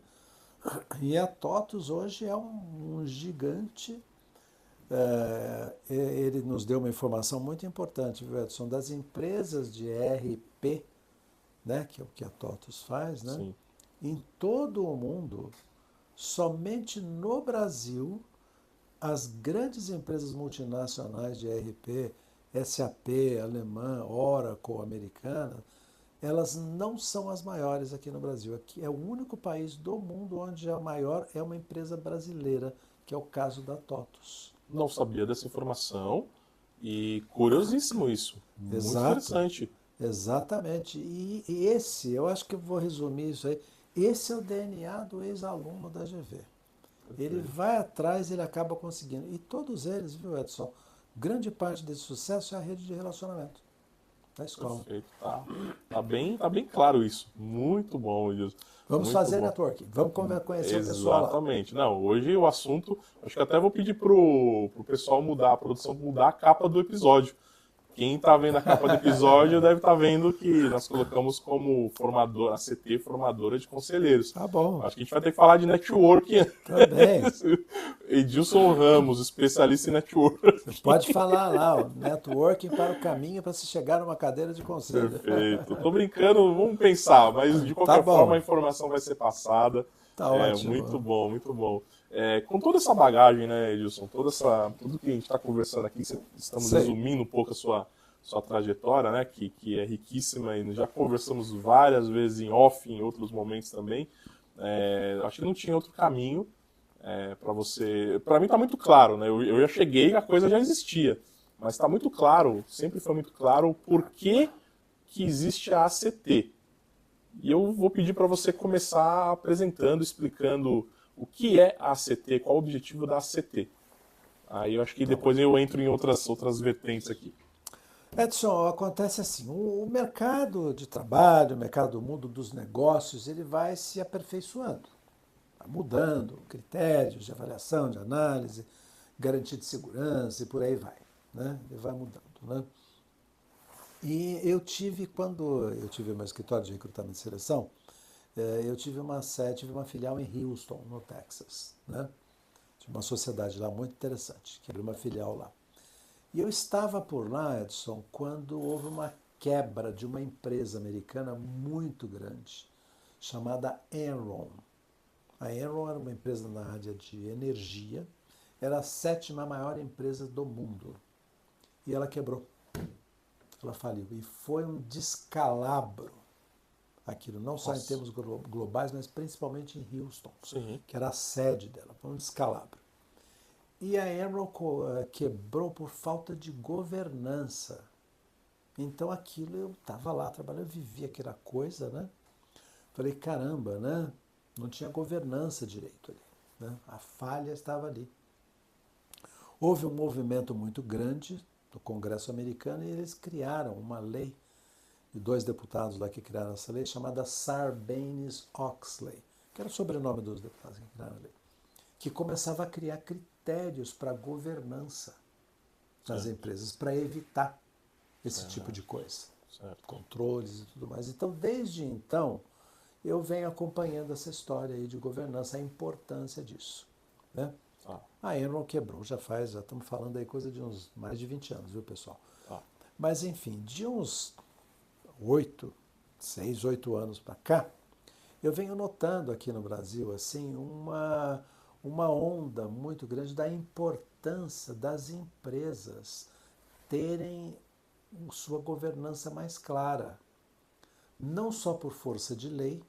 E a TOTUS hoje é um gigante. Ele nos deu uma informação muito importante, viu, Edson, das empresas de ERP, né, que é o que a TOTUS faz, né? Sim. Em todo o mundo, somente no Brasil, as grandes empresas multinacionais de ERP, SAP, alemã, Oracle, americana, elas não são as maiores aqui no Brasil. Aqui é o único país do mundo onde a maior é uma empresa brasileira, que é o caso da TOTUS. Não sabia dessa informação e curiosíssimo isso. Muito interessante. Exatamente. E esse, eu acho que eu vou resumir isso aí, esse é o DNA do ex-aluno da GV. Ele vai atrás, ele acaba conseguindo. E todos eles, viu, Edson, grande parte desse sucesso é a rede de relacionamento da escola. Perfeito. Tá bem claro isso. Muito bom, Edilson. Vamos muito fazer bom. networking, vamos conhecer o pessoal lá. Exatamente. Não, hoje o assunto, acho que até vou pedir pro pessoal mudar, a produção mudar a capa do episódio. Quem está vendo a capa do episódio deve estar vendo que nós colocamos como formador, a CT formadora de conselheiros. Tá bom. Acho que a gente vai ter que falar de networking. Também. Edilson Ramos, especialista em networking. Pode falar lá, ó, networking para o caminho para se chegar a uma cadeira de conselho. Perfeito. Tô brincando, vamos pensar, mas de qualquer forma a informação vai ser passada. Tá ótimo. Muito bom, muito bom. Com toda essa bagagem, né, Edilson, tudo que a gente está conversando aqui, estamos resumindo um pouco a sua trajetória, né, que é riquíssima e já conversamos várias vezes em off, em outros momentos também. Acho que não tinha outro caminho para você. Para mim está muito claro, né? Eu já cheguei, a coisa já existia, mas está muito claro, sempre foi muito claro o porquê que existe a ACT. E eu vou pedir para você começar apresentando, explicando o que é a ACT, qual o objetivo da ACT. Aí eu acho que depois eu entro em outras vertentes aqui. Edson, acontece assim, o mercado de trabalho, o mercado do mundo dos negócios, ele vai se aperfeiçoando, vai mudando critérios de avaliação, de análise, garantia de segurança e por aí vai, né? Ele vai mudando, né? E quando eu tive meu escritório de recrutamento e seleção, eu tive uma filial em Houston, no Texas, né? Tinha uma sociedade lá muito interessante, que abriu uma filial lá. E eu estava por lá, Edson, quando houve uma quebra de uma empresa americana muito grande, chamada Enron. A Enron era uma empresa na área de energia, era a 7ª maior empresa do mundo. E ela quebrou. Ela faliu. E foi um descalabro aquilo, não só em termos globais, mas principalmente em Houston, Sim. que era a sede dela. Foi um descalabro. E a Enron quebrou por falta de governança. Então aquilo, eu estava lá trabalhando, eu vivia aquela coisa, né? Falei, caramba, né? Não tinha governança direito ali, né? A falha estava ali. Houve um movimento muito grande, do Congresso americano e eles criaram uma lei, e 2 deputados lá que criaram essa lei, chamada Sarbanes-Oxley, que era o sobrenome dos deputados que criaram a lei, que começava a criar critérios para governança nas empresas, para evitar esse tipo de coisa. Controles e tudo mais. Então, desde então, eu venho acompanhando essa história aí de governança, a importância disso. Né? A Enron quebrou, já estamos falando aí coisa de uns mais de 20 anos, viu, pessoal? Mas, enfim, de uns 6, 8 anos para cá, eu venho notando aqui no Brasil assim uma onda muito grande da importância das empresas terem sua governança mais clara. Não só por força de lei,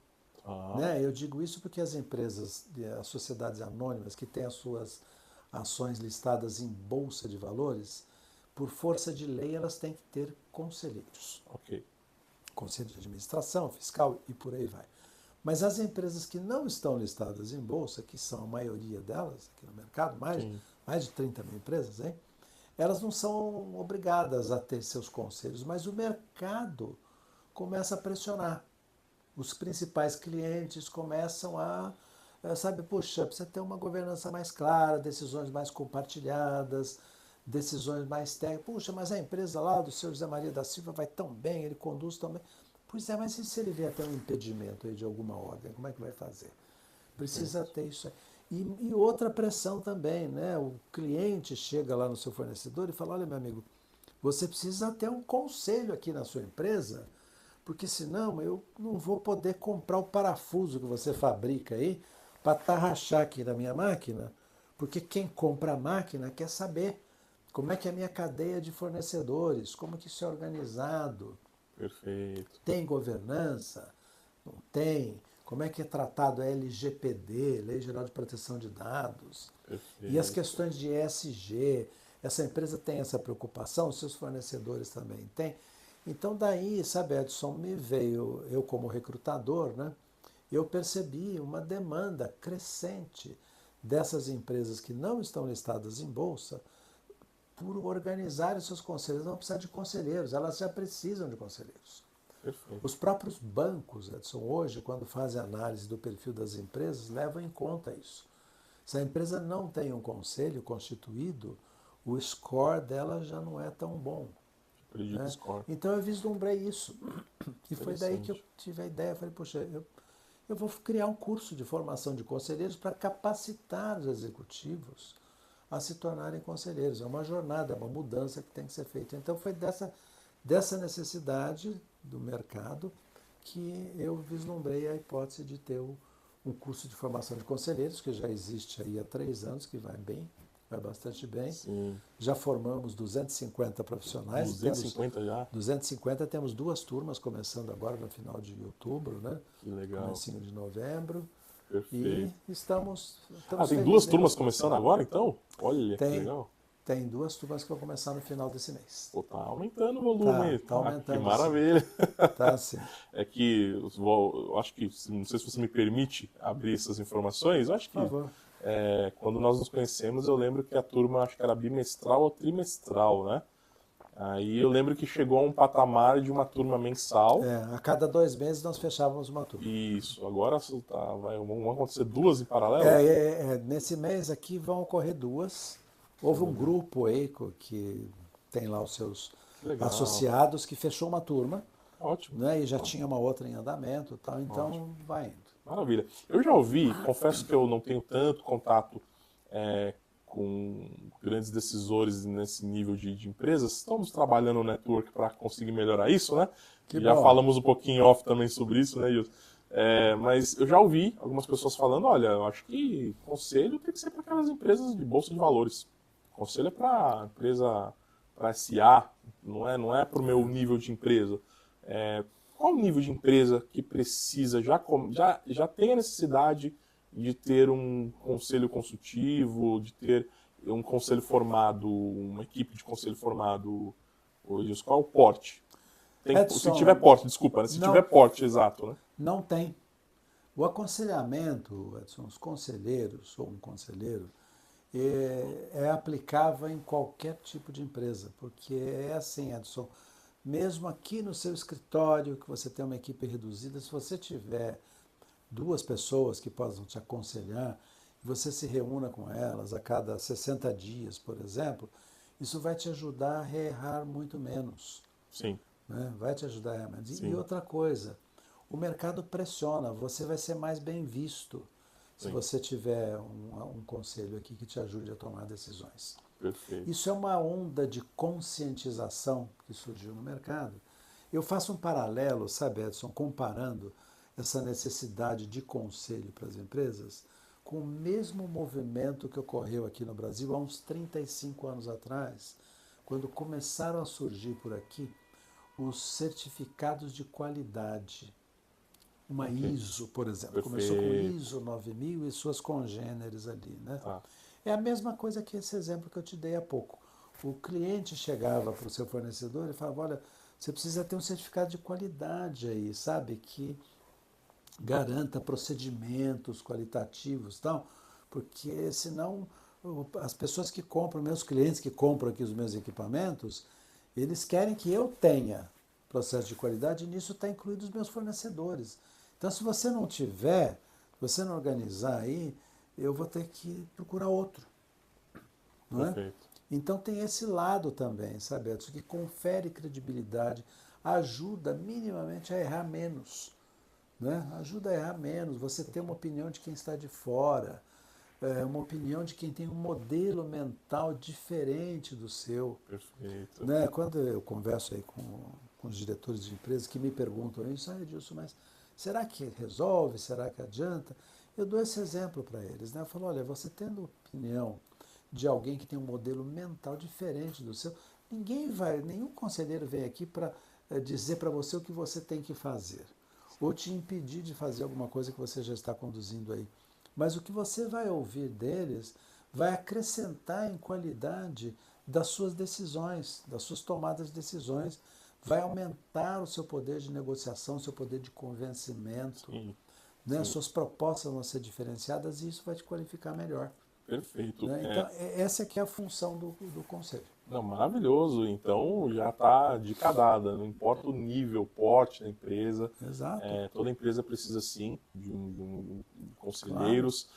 né? Eu digo isso porque as empresas, as sociedades anônimas que têm as suas ações listadas em bolsa de valores, por força de lei elas têm que ter conselheiros. Conselho de administração, fiscal e por aí vai. Mas as empresas que não estão listadas em bolsa, que são a maioria delas aqui no mercado, mais de 30 mil empresas, hein? Elas não são obrigadas a ter seus conselhos, mas o mercado começa a pressionar. Os principais clientes começam puxa, precisa ter uma governança mais clara, decisões mais compartilhadas, decisões mais técnicas. Puxa, mas a empresa lá do senhor José Maria da Silva vai tão bem, ele conduz tão bem. Pois é, mas e se ele vier até um impedimento aí de alguma ordem, como é que vai fazer? Precisa ter isso aí. E outra pressão também, né? O cliente chega lá no seu fornecedor e fala, olha, meu amigo, você precisa ter um conselho aqui na sua empresa, porque senão eu não vou poder comprar o parafuso que você fabrica aí para tarrachar aqui na minha máquina, porque quem compra a máquina quer saber como é que é a minha cadeia de fornecedores, como que isso é organizado. Perfeito. Tem governança? Não tem? Como é que é tratado a LGPD, Lei Geral de Proteção de Dados? Perfeito. E as questões de ESG? Essa empresa tem essa preocupação? Os seus fornecedores também têm? Então daí, sabe, Edson, me veio, eu como recrutador, né, eu percebi uma demanda crescente dessas empresas que não estão listadas em bolsa por organizarem seus conselhos. Não precisa de conselheiros, elas já precisam de conselheiros. Perfeito. Os próprios bancos, Edson, hoje, quando fazem análise do perfil das empresas, levam em conta isso. Se a empresa não tem um conselho constituído, o score dela já não é tão bom. Né? Então eu vislumbrei isso. E foi daí que eu tive a ideia. Falei, poxa, eu vou criar um curso de formação de conselheiros para capacitar os executivos a se tornarem conselheiros. É uma jornada, é uma mudança que tem que ser feita. Então foi dessa necessidade do mercado que eu vislumbrei a hipótese de ter um curso de formação de conselheiros, que já existe aí há 3 anos, que vai bastante bem. Sim. Já formamos 250 profissionais. 250 já? 250, temos 2 turmas começando agora no final de outubro, né? Que legal. Comecinho de novembro. Perfeito. E estamos tem 2 turmas começando agora, então? Olha, que legal. Tem 2 turmas que vão começar no final desse mês. Pô, tá aumentando o volume. Tá aumentando. Que maravilha. Tá, sim. É que eu acho que, não sei se você me permite abrir essas informações, eu acho que Por favor. Quando nós nos conhecemos, eu lembro que a turma, acho que era bimestral ou trimestral, né? Aí eu lembro que chegou a um patamar de uma turma mensal. A cada 2 meses nós fechávamos uma turma. Isso, agora vão acontecer 2 em paralelo? Nesse mês aqui vão ocorrer 2. Houve um grupo aí que tem lá os seus associados que fechou uma turma. Ótimo. Né, e já tinha uma outra em andamento e tal, então ótimo. Vai indo. Maravilha. Eu já ouvi, confesso que eu não tenho tanto contato com grandes decisores nesse nível de empresas. Estamos trabalhando no network para conseguir melhorar isso, né? Já falamos um pouquinho off também sobre isso, né, Gilson? Mas eu já ouvi algumas pessoas falando, olha, eu acho que conselho tem que ser para aquelas empresas de bolsa de valores. Conselho é para empresa, para SA, não é para o meu nível de empresa. Qual o nível de empresa que precisa, já tem a necessidade de ter um conselho consultivo, de ter um conselho formado, uma equipe de conselho formado? Qual é o porte? Se tiver porte, desculpa, né? Se tiver porte, exato, né? Não tem. O aconselhamento, Edson, os conselheiros, ou um conselheiro, é aplicável em qualquer tipo de empresa, porque é assim, Edson, mesmo aqui no seu escritório, que você tem uma equipe reduzida, se você tiver duas pessoas que possam te aconselhar, e você se reúna com elas a cada 60 dias, por exemplo, isso vai te ajudar a errar muito menos. Sim, Né? Vai te ajudar a errar menos. E sim, outra coisa, o mercado pressiona, você vai ser mais bem visto se sim. você tiver um conselho aqui que te ajude a tomar decisões. Perfeito. Isso é uma onda de conscientização que surgiu no mercado. Eu faço um paralelo, sabe, Edson, comparando essa necessidade de conselho para as empresas com o mesmo movimento que ocorreu aqui no Brasil há uns 35 anos atrás, quando começaram a surgir por aqui os certificados de qualidade. Uma Ok. ISO, por exemplo. Começou com Perfeito. ISO 9000 e suas congêneres ali, né? Tá. É a mesma coisa que esse exemplo que eu te dei há pouco. O cliente chegava para o seu fornecedor e falava, olha, você precisa ter um certificado de qualidade aí, sabe? Que garanta procedimentos qualitativos e tal, porque senão as pessoas que compram, meus clientes que compram aqui os meus equipamentos, eles querem que eu tenha processo de qualidade e nisso está incluído os meus fornecedores. Então, se você não tiver, se você não organizar aí, eu vou ter que procurar outro, não é? Perfeito. Então tem esse lado também, sabe, Edson, que confere credibilidade, ajuda minimamente a errar menos, né? Ajuda a errar menos, você ter uma opinião de quem está de fora, uma opinião de quem tem um modelo mental diferente do seu. Perfeito. Né? Quando eu converso aí com os diretores de empresas que me perguntam isso, Edilson, mas será que resolve? Será que adianta? Eu dou esse exemplo para eles. Né? Eu falo, olha, você tendo opinião de alguém que tem um modelo mental diferente do seu, nenhum conselheiro vem aqui para dizer para você o que você tem que fazer, ou te impedir de fazer alguma coisa que você já está conduzindo aí. Mas o que você vai ouvir deles vai acrescentar em qualidade das suas decisões, das suas tomadas de decisões, vai aumentar o seu poder de negociação, o seu poder de convencimento, Sim, né? sim. Suas propostas vão ser diferenciadas e isso vai te qualificar melhor. Perfeito. Né? Então, essa que é a função do conselho. Não, maravilhoso. Então já está dica dada. Não importa o nível, o porte da empresa. Exato, Toda empresa precisa sim de claro. conselheiros.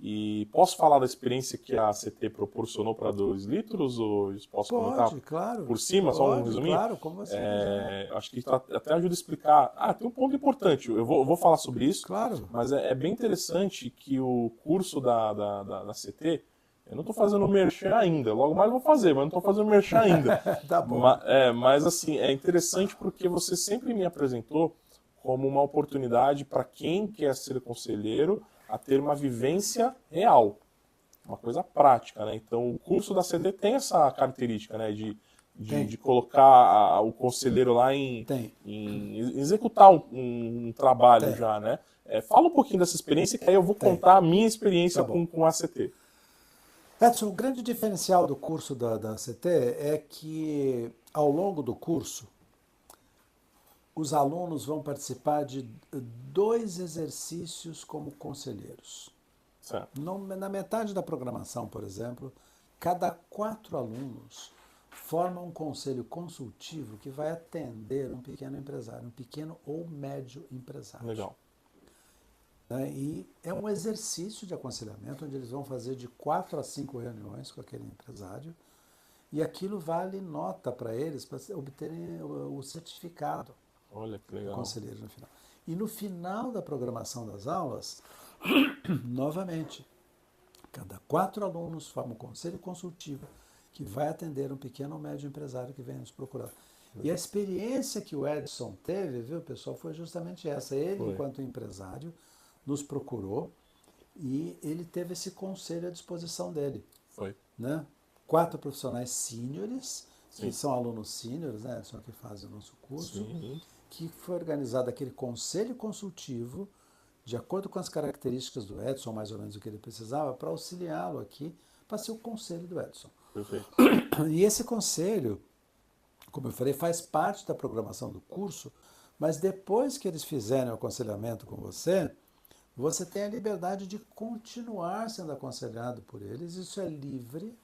E posso falar da experiência que a CT proporcionou para 2 litros? Ou posso comentar Pode, claro. por cima, só um Pode, resuminho? claro, como você quiser. Acho que até ajuda a explicar. Tem um ponto importante. Eu vou falar sobre isso, Claro. mas é bem interessante que o curso da CT. Eu não estou fazendo merchan ainda, logo mais eu vou fazer, mas não estou fazendo merchan ainda. Tá bom. Mas assim, é interessante porque você sempre me apresentou como uma oportunidade para quem quer ser conselheiro a ter uma vivência real, uma coisa prática, né? Então o curso da CD tem essa característica, né? De Tem, colocar o conselheiro lá tem, em executar um trabalho tem, já, né? Fala um pouquinho dessa experiência que aí eu vou tem. contar a minha Tá experiência bom. com a CT. Edson, o grande diferencial do curso da CT é que, ao longo do curso, os alunos vão participar de 2 exercícios como conselheiros. Certo. Na metade da programação, por exemplo, cada 4 alunos formam um conselho consultivo que vai atender um pequeno empresário, um pequeno ou médio empresário. Legal. Né? E é um exercício de aconselhamento onde eles vão fazer de 4 a 5 reuniões com aquele empresário e aquilo vale nota para eles para obterem o certificado Olha que de legal. conselheiro no final. E no final da programação das aulas, novamente, cada 4 alunos formam um conselho consultivo que vai atender um pequeno ou médio empresário que vem nos procurar. E a experiência que o Edson teve, viu, pessoal, foi justamente essa. Ele, Foi. enquanto empresário, nos procurou e ele teve esse conselho à disposição dele. Foi. Né? 4 profissionais sêniores, que Sim. são alunos sêniores, né, são que fazem o nosso curso, Sim. que foi organizado aquele conselho consultivo, de acordo com as características do Edson, mais ou menos o que ele precisava, para auxiliá-lo aqui, para ser o conselho do Edson. Perfeito. E esse conselho, como eu falei, faz parte da programação do curso, mas depois que eles fizerem o aconselhamento com você, Você tem a liberdade de continuar sendo aconselhado por eles, isso é livre.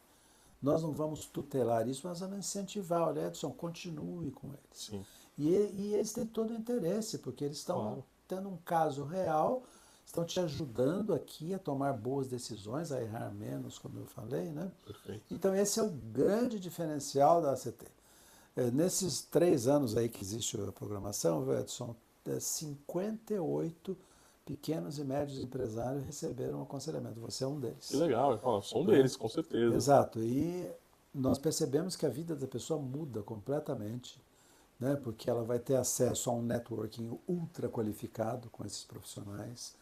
Nós não vamos tutelar isso, mas vamos incentivar. Olha, Edson, continue com eles. Sim, E eles têm todo o interesse, porque eles estão claro. tendo um caso real, estão te ajudando aqui a tomar boas decisões, a errar menos, como eu falei, né? Perfeito. Então esse é o grande diferencial da ACT. Nesses 3 anos aí que existe a programação, Edson, 58 pequenos e médios empresários receberam aconselhamento. Você é um Que deles. legal. Eu falo, sou um Né? deles, com certeza. Exato. E nós percebemos que a vida da pessoa muda completamente, né? Porque ela vai ter acesso a um networking ultra qualificado com esses profissionais,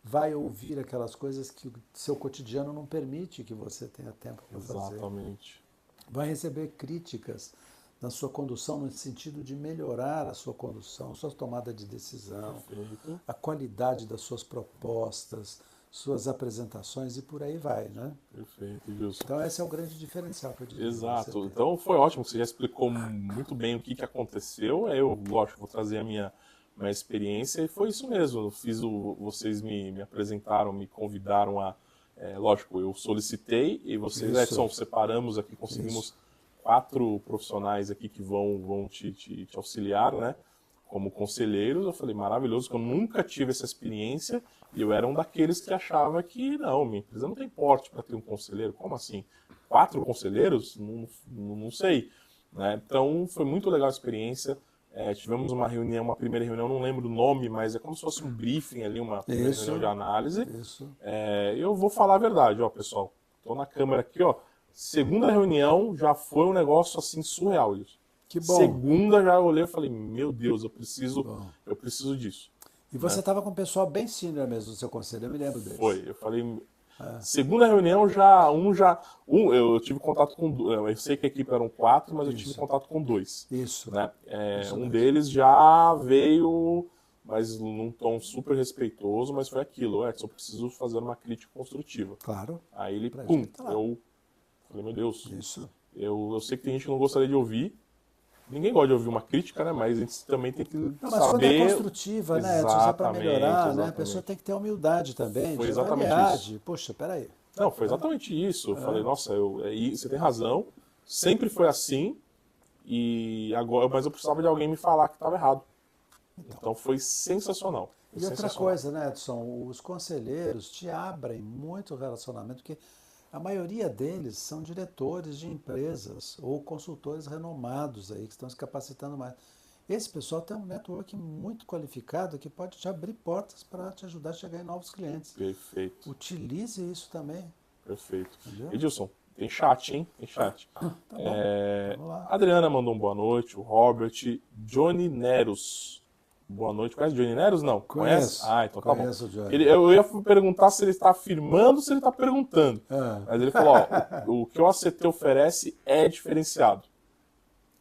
vai ouvir aquelas coisas que o seu cotidiano não permite que você tenha tempo para fazer, Exatamente. vai receber críticas na sua condução no sentido de melhorar a sua condução, sua tomada de decisão, Perfeito. a qualidade das suas propostas, suas apresentações e por aí vai, né? Perfeito, Gilson. Então esse é o grande diferencial que eu diria que você Exato. tem. Então foi ótimo, você já explicou muito bem o que, que aconteceu. Eu, lógico, vou trazer a minha experiência e foi isso mesmo. Eu fiz vocês me apresentaram, me convidaram a. Lógico, eu solicitei e vocês, Isso, Edson, separamos aqui, conseguimos isso. 4 profissionais aqui que vão te auxiliar, né? Como conselheiros. Eu falei, maravilhoso, que eu nunca tive essa experiência e eu era um daqueles que achava que não, minha empresa não tem porte para ter um conselheiro. Como assim? 4 conselheiros? Não sei. Né? Então foi muito legal a experiência. Tivemos uma reunião, uma primeira reunião, não lembro o nome, mas é como se fosse um briefing ali, uma primeira reunião de Isso, análise. isso. Eu vou falar a verdade, ó, pessoal. Estou na câmera aqui, ó. Segunda reunião já foi um negócio assim surreal, isso. Que bom. Segunda já olhei e falei, meu Deus, Bom. eu preciso disso. E Né? você estava com um pessoal bem senior mesmo no seu conselho, eu me lembro deles. Foi, eu falei, segunda reunião eu tive contato com, eu sei que a equipe eram 4, mas eu tive Isso, contato com 2. isso, Né? isso Um mesmo. deles já veio, mas num tom super respeitoso, mas foi aquilo, Edson, eu preciso fazer uma crítica construtiva. Claro, Aí ele, pra pum, gente tá lá. eu falei, meu Deus, Isso. eu sei que tem gente que não gostaria de ouvir, ninguém gosta de ouvir uma crítica, né? Mas a gente também tem que Não, mas quando é saber... construtiva, né, Edson, só para Exatamente, melhorar, né, a exatamente. pessoa tem que ter humildade também, Foi de exatamente avaliar, isso. de, poxa, peraí. Não, foi exatamente isso. Eu falei, nossa, você tem razão, sempre foi assim, e agora, mas eu precisava de alguém me falar que estava errado. Então foi sensacional. Foi E outra sensacional. coisa, né, Edson, os conselheiros te abrem muito o relacionamento, porque a maioria deles são diretores de empresas ou consultores renomados aí, que estão se capacitando mais. Esse pessoal tem um network muito qualificado que pode te abrir portas para te ajudar a chegar em novos clientes. Perfeito, Utilize isso também, perfeito. entendeu? Edilson, tem chat, hein? Tem chat. Tá bom, vamos lá. Adriana mandou um boa noite, o Robert, Johnny Neros. Boa noite. Conhece Johnny Neros? Não. Conhece? Conheço, Ah, então tá bom. conheço o Johnny. Eu ia perguntar se ele está afirmando ou se ele está perguntando. Ah. Mas ele falou, ó, o que o ACT oferece é diferenciado.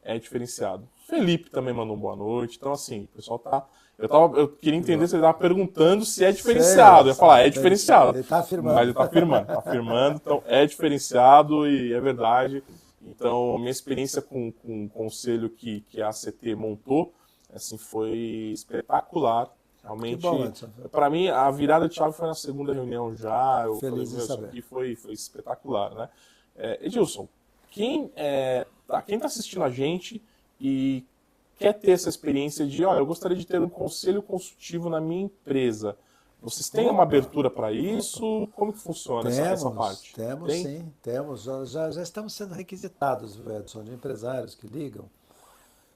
É diferenciado. Felipe também mandou um boa noite. Então, assim, o pessoal tá... Eu queria entender se ele estava perguntando se é diferenciado. Eu ia falar, é diferenciado. Ele está afirmando. Mas ele está afirmando. Está afirmando, então é diferenciado e é verdade. Então, a minha experiência com o conselho que a ACT montou, assim, foi espetacular. Realmente, Que bom, Edson. para mim, a virada de chave foi na segunda reunião já. Eu Feliz falei, em meu, isso saber. aqui foi espetacular, né? Edilson, quem está assistindo a gente e quer ter essa experiência de, eu gostaria de ter um conselho consultivo na minha empresa. Vocês têm uma abertura para isso? Como que funciona essa parte? Temos Tem? sim, temos. Já estamos sendo requisitados, Edson, de empresários que ligam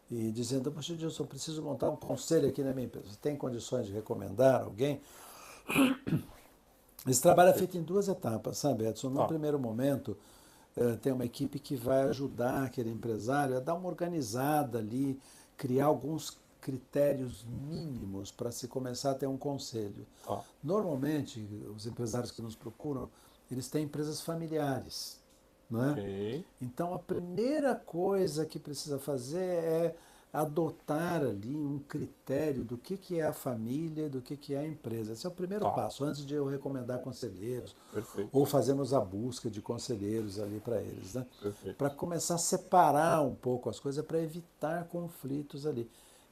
e dizendo, poxa, Edilson, eu preciso montar um conselho aqui na minha empresa. Você tem condições de recomendar alguém? Esse trabalho é feito em 2 etapas, sabe, Edson? No primeiro momento, tem uma equipe que vai ajudar aquele empresário a dar uma organizada ali, criar alguns critérios mínimos para se começar a ter um conselho. Normalmente, os empresários que nos procuram, eles têm empresas familiares, não é? Ok. Então, a primeira coisa que precisa fazer é adotar ali um critério do que é a família, do que é a empresa. Esse é o primeiro passo, antes de eu recomendar conselheiros, Perfeito. ou fazermos a busca de conselheiros ali para eles, né? Perfeito. Para começar a separar um pouco as coisas, para evitar conflitos ali.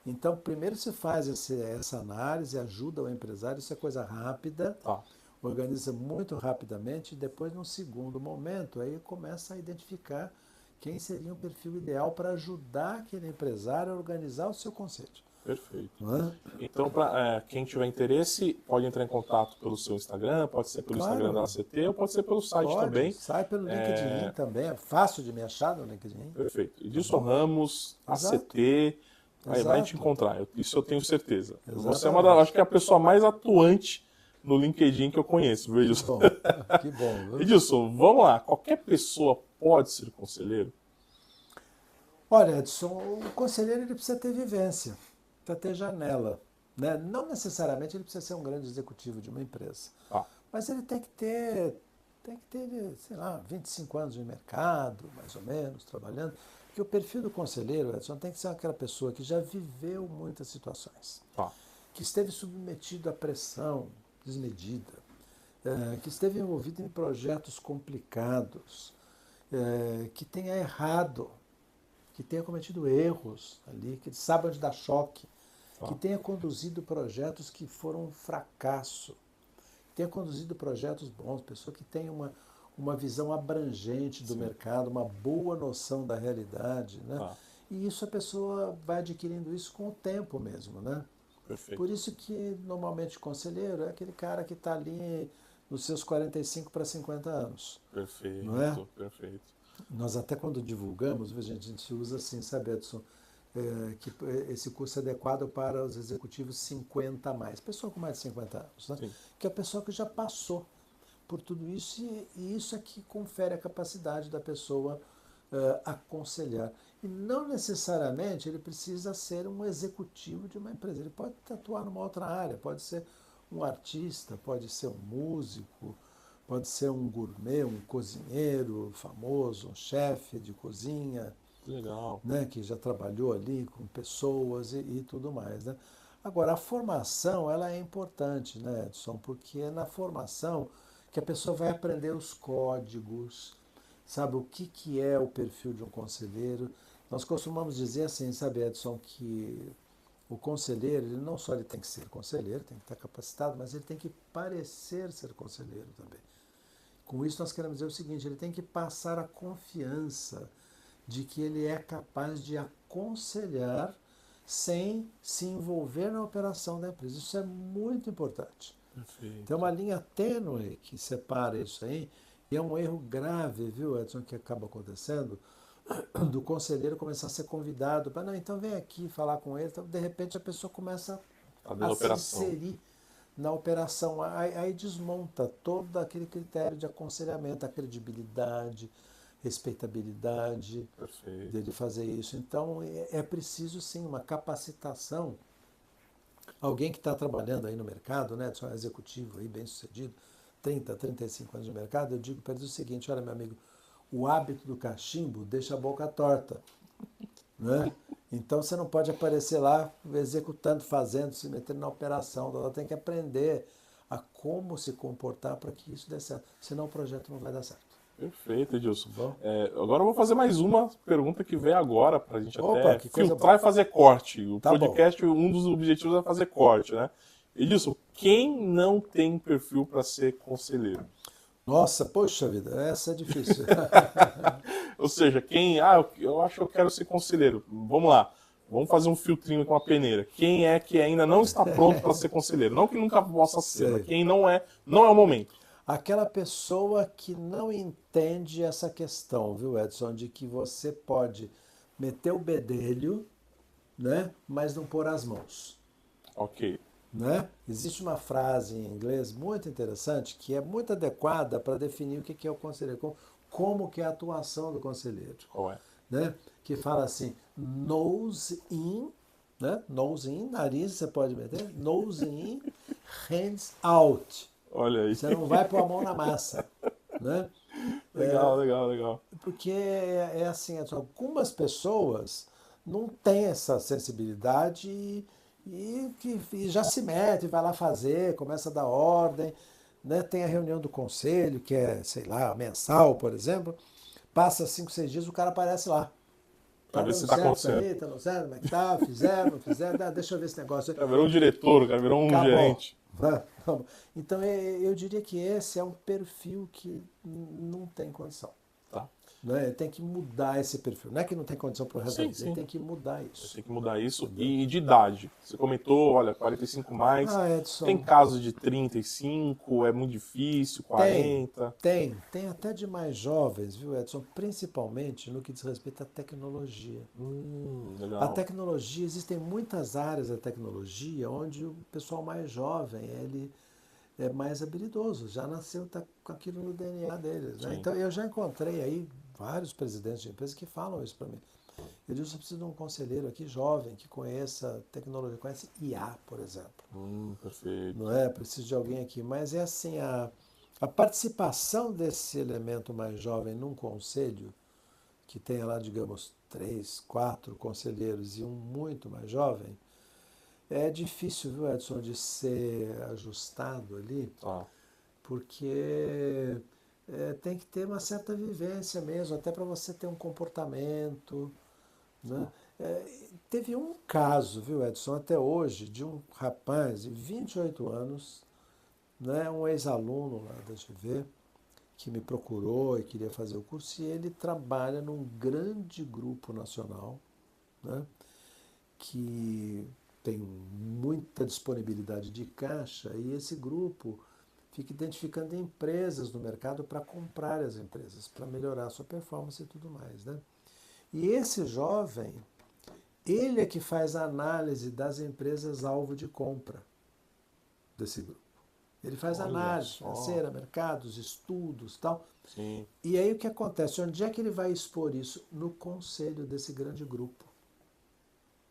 Então, primeiro se faz essa análise, ajuda o empresário, isso é coisa rápida, Tá. organiza muito rapidamente, e depois, num segundo momento, aí começa a identificar quem seria um perfil ideal para ajudar aquele empresário a organizar o seu conselho. Perfeito. Não é? Então, para quem tiver interesse, pode entrar em contato pelo seu Instagram, pode ser pelo Instagram da Claro, ACT ou pode ser pelo site pode, também. sai pelo LinkedIn também, é fácil de me achar no LinkedIn. Perfeito. Edilson Ramos, Exato. ACT, aí vai te Exato. encontrar, isso eu tenho certeza. Você é Exatamente. acho que é a pessoa mais atuante no LinkedIn que eu conheço, viu, Edilson? Que bom. Viu? Edilson, vamos lá, qualquer pessoa pode ser conselheiro? Olha, Edson, o conselheiro ele precisa ter vivência, precisa ter janela. Né? Não necessariamente ele precisa ser um grande executivo de uma empresa, Ah, mas ele tem que ter, sei lá, 25 anos de mercado, mais ou menos, trabalhando. Porque o perfil do conselheiro, Edson, tem que ser aquela pessoa que já viveu muitas situações, tá. que esteve submetido à pressão desmedida, que esteve envolvido em projetos complicados, que tenha errado, que tenha cometido erros ali, que saiba onde dar choque, Tá. que tenha conduzido projetos que foram um fracasso, que tenha conduzido projetos bons, pessoa que tenha uma visão abrangente do Sim. mercado, uma boa noção da realidade, né? Tá. E isso a pessoa vai adquirindo isso com o tempo mesmo, né? Perfeito. Por isso que normalmente conselheiro é aquele cara que está ali nos seus 45 para 50 anos. Perfeito, Não é? perfeito. Nós até quando divulgamos, a gente usa assim, sabe, Edson, que esse curso é adequado para os executivos 50 a mais, pessoa com mais de 50 anos, né? Sim. Que é a pessoa que já passou por tudo isso e isso é que confere a capacidade da pessoa aconselhar. E não necessariamente ele precisa ser um executivo de uma empresa, ele pode atuar numa outra área, pode ser um artista, pode ser um músico, pode ser um gourmet, um cozinheiro famoso, um chefe de cozinha, Legal. né, que já trabalhou ali com pessoas e tudo mais. Né? Agora, a formação ela é importante, né, Edson? Porque é na formação que a pessoa vai aprender os códigos, sabe, o que é o perfil de um conselheiro. Nós costumamos dizer assim, sabe, Edson, que o conselheiro, ele não só ele tem que ser conselheiro, tem que estar capacitado, mas ele tem que parecer ser conselheiro também. Com isso nós queremos dizer o seguinte, ele tem que passar a confiança de que ele é capaz de aconselhar sem se envolver na operação da empresa. Isso é muito importante. Perfeito. Tem uma linha tênue que separa isso aí, e é um erro grave, viu, Edson, que acaba acontecendo, do conselheiro começar a ser convidado para, não, então vem aqui falar com ele, então, de repente a pessoa começa a se inserir na operação, aí desmonta todo aquele critério de aconselhamento, a credibilidade, respeitabilidade Perfeito. dele fazer isso. Então é preciso sim uma capacitação. Alguém que está trabalhando aí no mercado, né, é um executivo aí bem sucedido, 30, 35 anos de mercado, eu digo para ele o seguinte, olha meu amigo, o hábito do cachimbo deixa a boca torta, né? Então você não pode aparecer lá executando, fazendo, se metendo na operação. Ela tem que aprender a como se comportar para que isso dê certo. Senão o projeto não vai dar certo. Perfeito, Edilson. Bom. Agora eu vou fazer mais uma pergunta que vem agora para a gente Opa, até que coisa filtrar boa. e fazer corte. O Tá podcast, um dos objetivos é fazer corte, né? Edilson, quem não tem perfil para ser conselheiro? Nossa, poxa vida, essa é difícil. Ou seja, eu acho que eu quero ser conselheiro. Vamos lá, vamos fazer um filtrinho com a peneira. Quem é que ainda não está pronto para ser conselheiro? Não que nunca possa ser, mas quem não é o momento. Aquela pessoa que não entende essa questão, viu, Edson, de que você pode meter o bedelho, né, mas não pôr as mãos. Ok. Né? Existe uma frase em inglês muito interessante que é muito adequada para definir o que é o conselheiro, como que é a atuação do conselheiro. Qual é? Né? Que fala assim, nose in, né? Nose in, nariz você pode meter, nose in, hands out. Olha aí. Você não vai pôr a mão na massa. Né? Legal. Porque é assim, algumas pessoas não têm essa sensibilidade e já se mete, vai lá fazer, começa a dar ordem, né? Tem a reunião do conselho, que é, sei lá, mensal, por exemplo, passa 5, 6 dias, o cara aparece lá. Pra ver dando se tá certo acontecendo. aí, tá não certo, como é que tá? Fizeram, não fizeram? Deixa eu ver esse negócio aí. Cara, virou um diretor, cara, virou um Acabou. gerente. Então, eu diria que esse é um perfil que não tem condição. Tá. Né? Tem que mudar esse perfil. Não é que não tem condição pro resto da Sim, vida, ele sim. tem que mudar isso. Tem que mudar isso. Entendeu? E de idade. Você comentou, olha, 45 mais. Ah, Edson, Tem casos de 35, é muito difícil, 40. tem até de mais jovens, viu, Edson? Principalmente no que diz respeito à tecnologia. A Legal. tecnologia, existem muitas áreas da tecnologia onde o pessoal mais jovem, ele é mais habilidoso, já nasceu tá com aquilo no DNA deles. Né? Sim. Então, eu já encontrei aí vários presidentes de empresas que falam isso para mim. Eu digo, eu preciso de um conselheiro aqui jovem que conheça tecnologia, conhece IA, por exemplo. Perfeito. Não é? Preciso de alguém aqui. Mas é assim, a participação desse elemento mais jovem num conselho, que tenha lá, digamos, 3, 4 conselheiros e um muito mais jovem, é difícil, viu, Edson, de ser ajustado ali, Tá. porque tem que ter uma certa vivência mesmo, até para você ter um comportamento. Né? Teve um caso, viu, Edson, até hoje, de um rapaz de 28 anos, né, um ex-aluno lá da GV, que me procurou e queria fazer o curso, e ele trabalha num grande grupo nacional, né, que tem muita disponibilidade de caixa, e esse grupo fica identificando empresas no mercado para comprar as empresas, para melhorar a sua performance e tudo mais. Né? E esse jovem, ele é que faz a análise das empresas alvo de compra desse grupo. Ele faz análise financeira, mercados, estudos, tal. Sim. E aí o que acontece? Onde é que ele vai expor isso? No conselho desse grande grupo.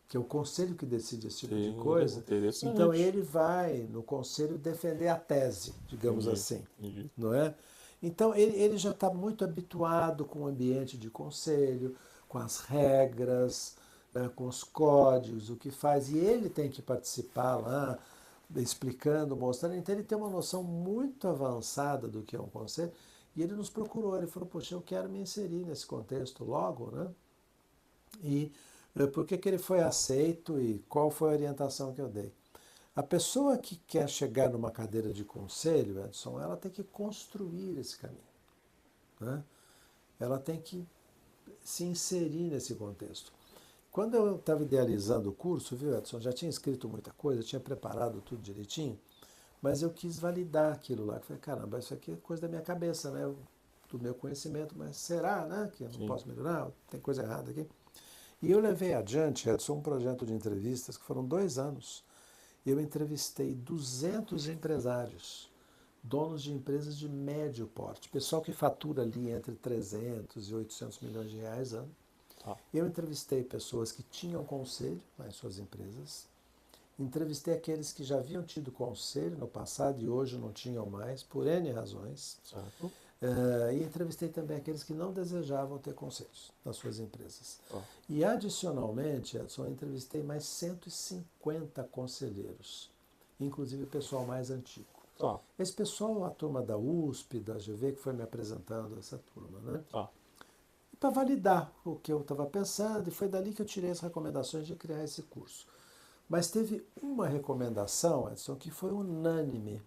Que é o conselho que decide esse tipo de coisa. Interessante. Então ele vai no conselho defender a tese, digamos assim. Entendi. Não é? Então ele já está muito habituado com o ambiente de conselho, com as regras, né, com os códigos, o que faz. E ele tem que participar lá, explicando, mostrando. Então ele tem uma noção muito avançada do que é um conselho. E ele nos procurou, ele falou, poxa, eu quero me inserir nesse contexto logo, né? E por que ele foi aceito e qual foi a orientação que eu dei? A pessoa que quer chegar numa cadeira de conselho, Edson, ela tem que construir esse caminho. Né? Ela tem que se inserir nesse contexto. Quando eu estava idealizando o curso, viu, Edson, já tinha escrito muita coisa, tinha preparado tudo direitinho, mas eu quis validar aquilo lá. Eu falei, caramba, isso aqui é coisa da minha cabeça, né? Do meu conhecimento, mas será, né? Que eu não posso melhorar? Tem coisa errada aqui. E eu levei adiante, Edson, um projeto de entrevistas que foram 2 anos. Eu entrevistei 200 empresários, donos de empresas de médio porte, pessoal que fatura ali entre 300 e 800 milhões de reais ano. Eu entrevistei pessoas que tinham conselho nas suas empresas, entrevistei aqueles que já haviam tido conselho no passado e hoje não tinham mais, por N razões. Certo. E entrevistei também aqueles que não desejavam ter conselhos nas suas empresas. E, adicionalmente, Edson, eu entrevistei mais 150 conselheiros, inclusive o pessoal mais antigo. Esse pessoal, a turma da USP, da GV, que foi me apresentando essa turma, né? Para validar o que eu estava pensando, e foi dali que eu tirei as recomendações de criar esse curso. Mas teve uma recomendação, Edson, que foi unânime.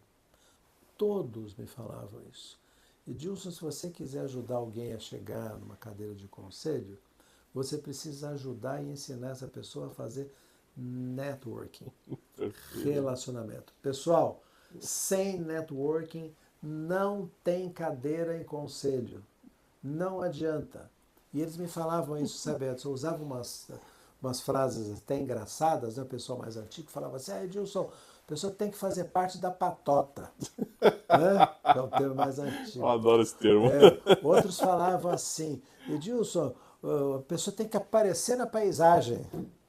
Todos me falavam isso. Edilson, se você quiser ajudar alguém a chegar numa cadeira de conselho, você precisa ajudar e ensinar essa pessoa a fazer networking, relacionamento. Pessoal, sem networking não tem cadeira em conselho. Não adianta. E eles me falavam isso, sabe, Edson? Eu usava umas frases até engraçadas, né? O pessoal mais antigo falava assim, Edilson, a pessoa tem que fazer parte da patota. Né? É um termo mais antigo. Eu adoro esse termo. Outros falavam assim, Edilson, a pessoa tem que aparecer na paisagem.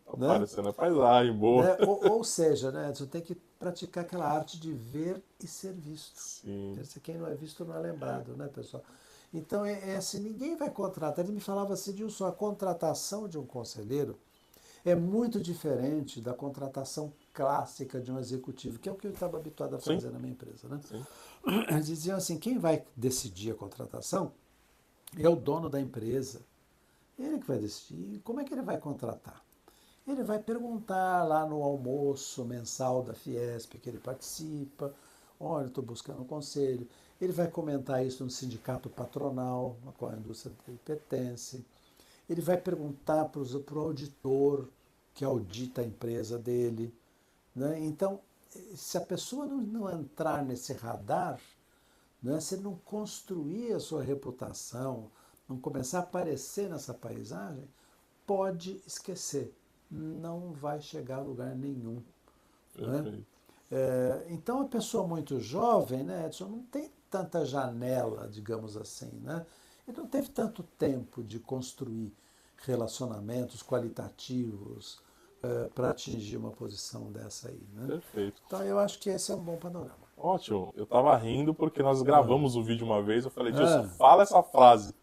Aparecer na paisagem, boa. Né? Ou seja, né, Edson, tem que praticar aquela arte de ver e ser visto. Sim. Quem não é visto não é lembrado, né, pessoal? Então, assim, ninguém vai contratar. Ele me falava assim, Edilson, a contratação de um conselheiro é muito diferente da contratação clássica de um executivo, que é o que eu estava habituado a fazer na minha empresa. Né? Eles diziam assim, quem vai decidir a contratação é o dono da empresa, Ele que vai decidir. E como é que ele vai contratar? Ele vai perguntar lá no almoço mensal da Fiesp que ele participa, olha, estou buscando um conselho. Ele vai comentar isso no sindicato patronal, a qual a indústria dele pertence. Ele vai perguntar para o auditor que audita a empresa dele. Né? Então, se a pessoa não entrar nesse radar, né, se ele não construir a sua reputação, não começar a aparecer nessa paisagem, pode esquecer. Não vai chegar a lugar nenhum. Né? Então, a pessoa muito jovem, né, Edson, não tem tanta janela, digamos assim. Né? Ele não teve tanto tempo de construir relacionamentos qualitativos para atingir uma posição dessa aí. Né? Perfeito. Então, eu acho que esse é um bom panorama. Ótimo. Eu tava rindo porque nós gravamos o vídeo uma vez. Eu falei, Dilson, Ah. fala essa frase.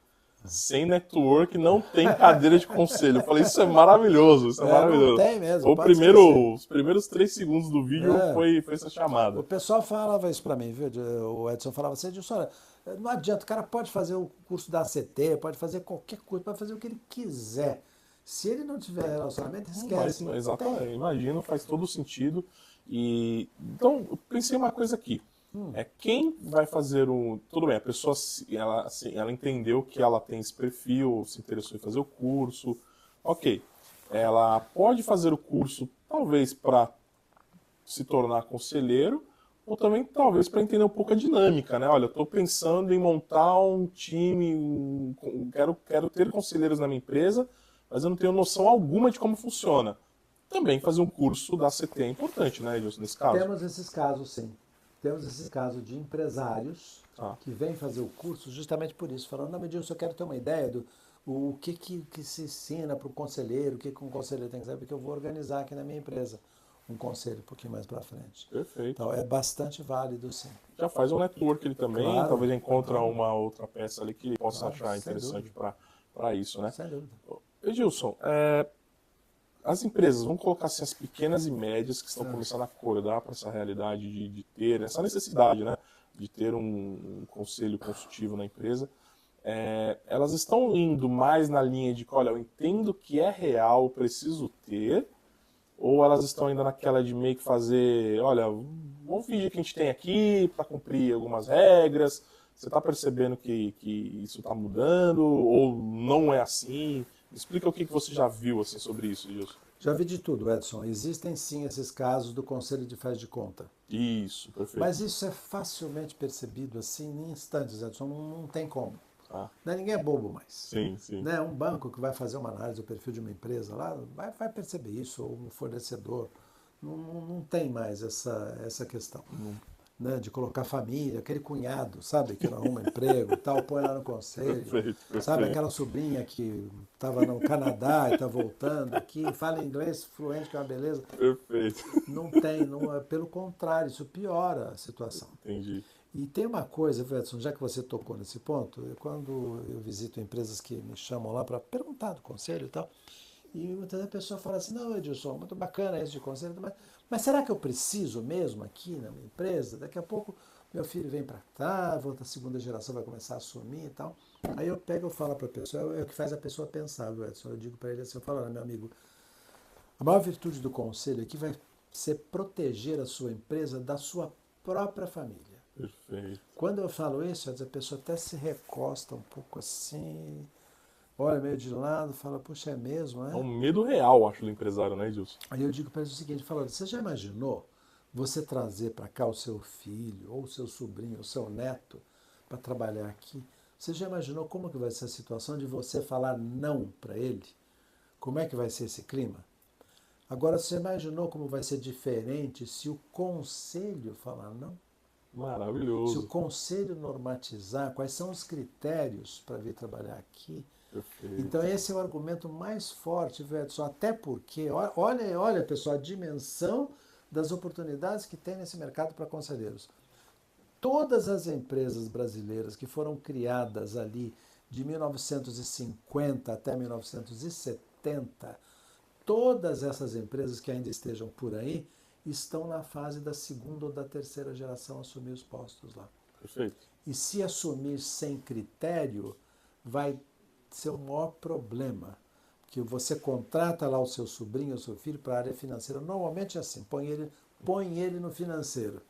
Sem network não tem cadeira de conselho. Eu falei, isso é maravilhoso, isso é maravilhoso. Não tem mesmo. Os primeiros 3 segundos do vídeo foi essa chamada. O pessoal falava isso para mim, viu? O Edson falava assim, Edson, olha, não adianta, o cara pode fazer o curso da ACT, pode fazer qualquer coisa, pode fazer o que ele quiser. Se ele não tiver relacionamento, esquece. Exatamente, imagino, faz todo sentido. Então, eu pensei uma coisa aqui. Quem vai fazer o... Tudo bem, a pessoa ela entendeu que ela tem esse perfil, se interessou em fazer o curso. Ok, ela pode fazer o curso, talvez para se tornar conselheiro, ou também talvez para entender um pouco a dinâmica, né? Olha, eu estou pensando em montar um time, quero ter conselheiros na minha empresa, mas eu não tenho noção alguma de como funciona. Também fazer um curso da CT é importante, né, Edilson, nesse caso? Temos esses casos, sim. Temos esses casos de empresários que vêm fazer o curso justamente por isso, falando, não, meu Deus, eu quero ter uma ideia do o que se ensina para o conselheiro, o que um conselheiro tem que saber, porque eu vou organizar aqui na minha empresa um conselho um pouquinho mais para frente. Perfeito. Então, é bastante válido, sim. Já faz um network ele também, Claro, talvez encontre uma outra peça ali que ele possa achar sem interessante para isso, né? Sem dúvida. Edilson, as empresas, vamos colocar assim, as pequenas e médias que estão começando a acordar para essa realidade de ter, essa necessidade, né, de ter um conselho consultivo na empresa, elas estão indo mais na linha de, olha, eu entendo que é real, eu preciso ter, ou elas estão ainda naquela de meio que fazer, olha, vamos fingir que a gente tem aqui para cumprir algumas regras, você está percebendo que isso está mudando, ou não é assim? Explica o que você já viu assim, sobre isso, Edilson. Já vi de tudo, Edson. Existem sim esses casos do conselho de faz de conta. Isso, perfeito. Mas isso é facilmente percebido assim em instantes, Edson. Não tem como. Ninguém é bobo mais. Sim, sim. Né? Um banco que vai fazer uma análise do perfil de uma empresa lá vai perceber isso, ou um fornecedor. Não tem mais essa questão. Né, de colocar família, aquele cunhado, sabe, que não arruma emprego e tal, põe lá no conselho. Perfeito. Sabe, aquela sobrinha que estava no Canadá e está voltando aqui, fala inglês fluente, que é uma beleza. Perfeito. Não tem, pelo contrário, isso piora a situação. Entendi. E tem uma coisa, Edson, já que você tocou nesse ponto, quando eu visito empresas que me chamam lá para perguntar do conselho e tal, e muitas vezes a pessoa fala assim, não, Edilson, muito bacana isso de conselho, mas será que eu preciso mesmo aqui na minha empresa? Daqui a pouco meu filho vem para cá, outra segunda geração vai começar a assumir e tal. Aí eu pego e falo para a pessoa, é o que faz a pessoa pensar, viu, Edson? Eu digo para ele assim, eu falo, meu amigo, a maior virtude do conselho aqui vai ser proteger a sua empresa da sua própria família. Perfeito. Quando eu falo isso, a pessoa até se recosta um pouco assim, olha meio de lado, fala, puxa, é mesmo, né? É um medo real, acho, do empresário, né, Edilson? Aí eu digo para ele o seguinte, falo, você já imaginou você trazer para cá o seu filho, ou o seu sobrinho, o seu neto, para trabalhar aqui? Você já imaginou como que vai ser a situação de você falar não para ele? Como é que vai ser esse clima? Agora, você imaginou como vai ser diferente se o conselho falar não? Maravilhoso. Se o conselho normatizar quais são os critérios para vir trabalhar aqui? Perfeito. Então esse é o argumento mais forte, Edson, até porque, olha pessoal, a dimensão das oportunidades que tem nesse mercado para conselheiros. Todas as empresas brasileiras que foram criadas ali de 1950 até 1970, todas essas empresas que ainda estejam por aí, estão na fase da segunda ou da terceira geração a assumir os postos lá. Perfeito. E se assumir sem critério, vai ser o maior problema. Que você contrata lá o seu sobrinho ou seu filho para a área financeira. Normalmente é assim, põe ele no financeiro.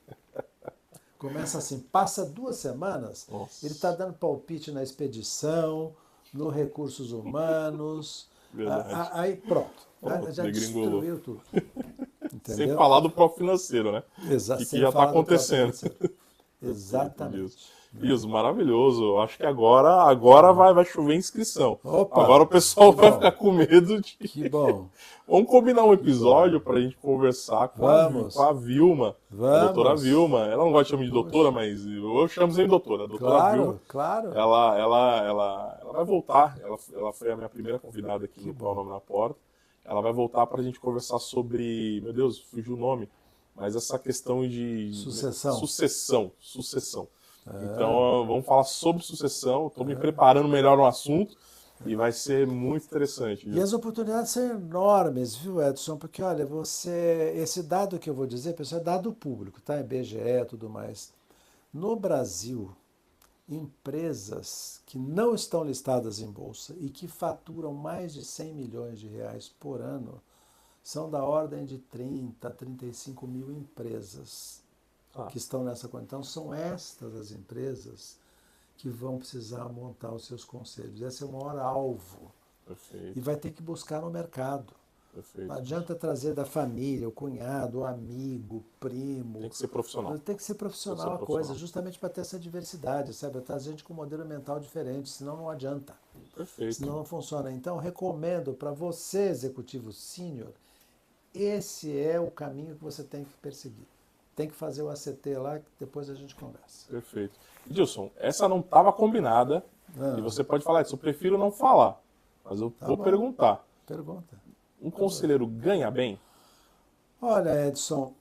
Começa assim, passa 2 semanas, Nossa, ele está dando palpite na expedição, no recursos humanos, verdade. aí pronto, Pronto, já degringolou. destruiu tudo. Sem Entendeu? falar do próprio financeiro, né? Que Sem já está falar do próprio acontecendo. financeiro. Perfeito, Gilson. Exatamente. Gilson, maravilhoso. Eu acho que agora vai chover inscrição. Opa, Agora o pessoal que vai bom, ficar com medo de. que bom. Vamos combinar um Que episódio bom. para a gente conversar com com Vamos, a Vilma, a doutora vamos. Vilma. Ela não gosta de chamar de doutora, Puxa, mas eu chamo sempre de doutora. A doutora Vilma, claro, claro. ela vai voltar. Ela foi a minha primeira convidada aqui Que no Pau bom. Nome na Porta. Ela vai voltar para a gente conversar sobre. Meu Deus, fugiu o nome. Mas essa questão de Sucessão. sucessão. Então, vamos falar sobre sucessão. Estou me preparando melhor no assunto e vai ser muito interessante. E as oportunidades são enormes, viu, Edson? Porque, olha, esse dado que eu vou dizer, pessoal, é dado público, tá? IBGE e tudo mais. No Brasil, empresas que não estão listadas em bolsa e que faturam mais de 100 milhões de reais por ano são da ordem de 30 a 35 mil empresas que estão nessa conta. Então, são estas as empresas que vão precisar montar os seus conselhos. Esse é o maior alvo. Perfeito, E vai ter que buscar no mercado. perfeito. Não adianta trazer da família, o cunhado, o amigo, o primo. Tem que ser profissional. Tem que ser profissional a coisa, justamente para ter essa diversidade, sabe? Trazer gente com um modelo mental diferente, senão não adianta. Perfeito. Senão não funciona. Então, recomendo para você, executivo sênior, esse é o caminho que você tem que perseguir. Tem que fazer o ACT lá, que depois a gente conversa. Perfeito. Edilson, essa não estava combinada. Ah, E você pode falar isso. Eu prefiro não falar. Mas eu vou bom. perguntar. Pergunta. Um conselheiro ganha bem? Olha, Edson,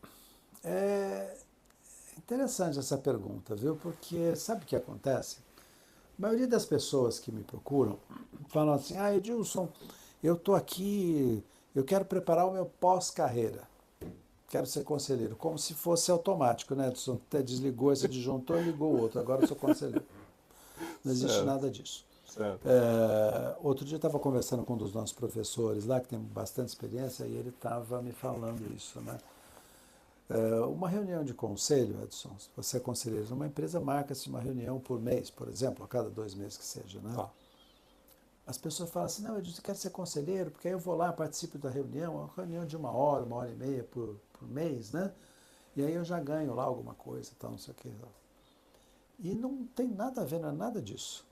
é interessante essa pergunta, viu? Porque sabe o que acontece? A maioria das pessoas que me procuram falam assim: ah, Edilson, eu estou aqui, eu quero preparar o meu pós-carreira. Quero ser conselheiro. Como se fosse automático, né, Edson? Até desligou esse disjuntor e ligou o outro. Agora eu sou conselheiro. Não existe Certo, nada disso. certo. Outro dia eu estava conversando com um dos nossos professores lá, que tem bastante experiência, e ele estava me falando isso, né? Uma reunião de conselho, Edson, se você é conselheiro numa empresa, marca-se uma reunião por mês, por exemplo, a cada 2 meses que seja, né? Tá. As pessoas falam assim, não, eu quero ser conselheiro, porque aí eu vou lá, participo da reunião, uma reunião de 1 hora e meia por mês, né? E aí eu já ganho lá alguma coisa, tal, não sei o quê. E não tem nada a ver, não é nada disso.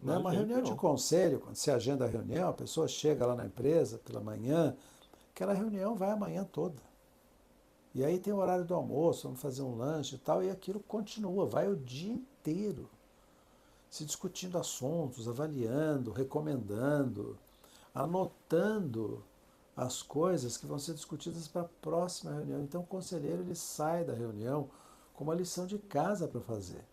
Né? Uma reunião de conselho, quando você agenda a reunião, a pessoa chega lá na empresa pela manhã, aquela reunião vai a manhã toda. E aí tem o horário do almoço, vamos fazer um lanche e tal, e aquilo continua, vai o dia inteiro. Se discutindo assuntos, avaliando, recomendando, anotando as coisas que vão ser discutidas para a próxima reunião. Então o conselheiro ele sai da reunião com uma lição de casa para fazer,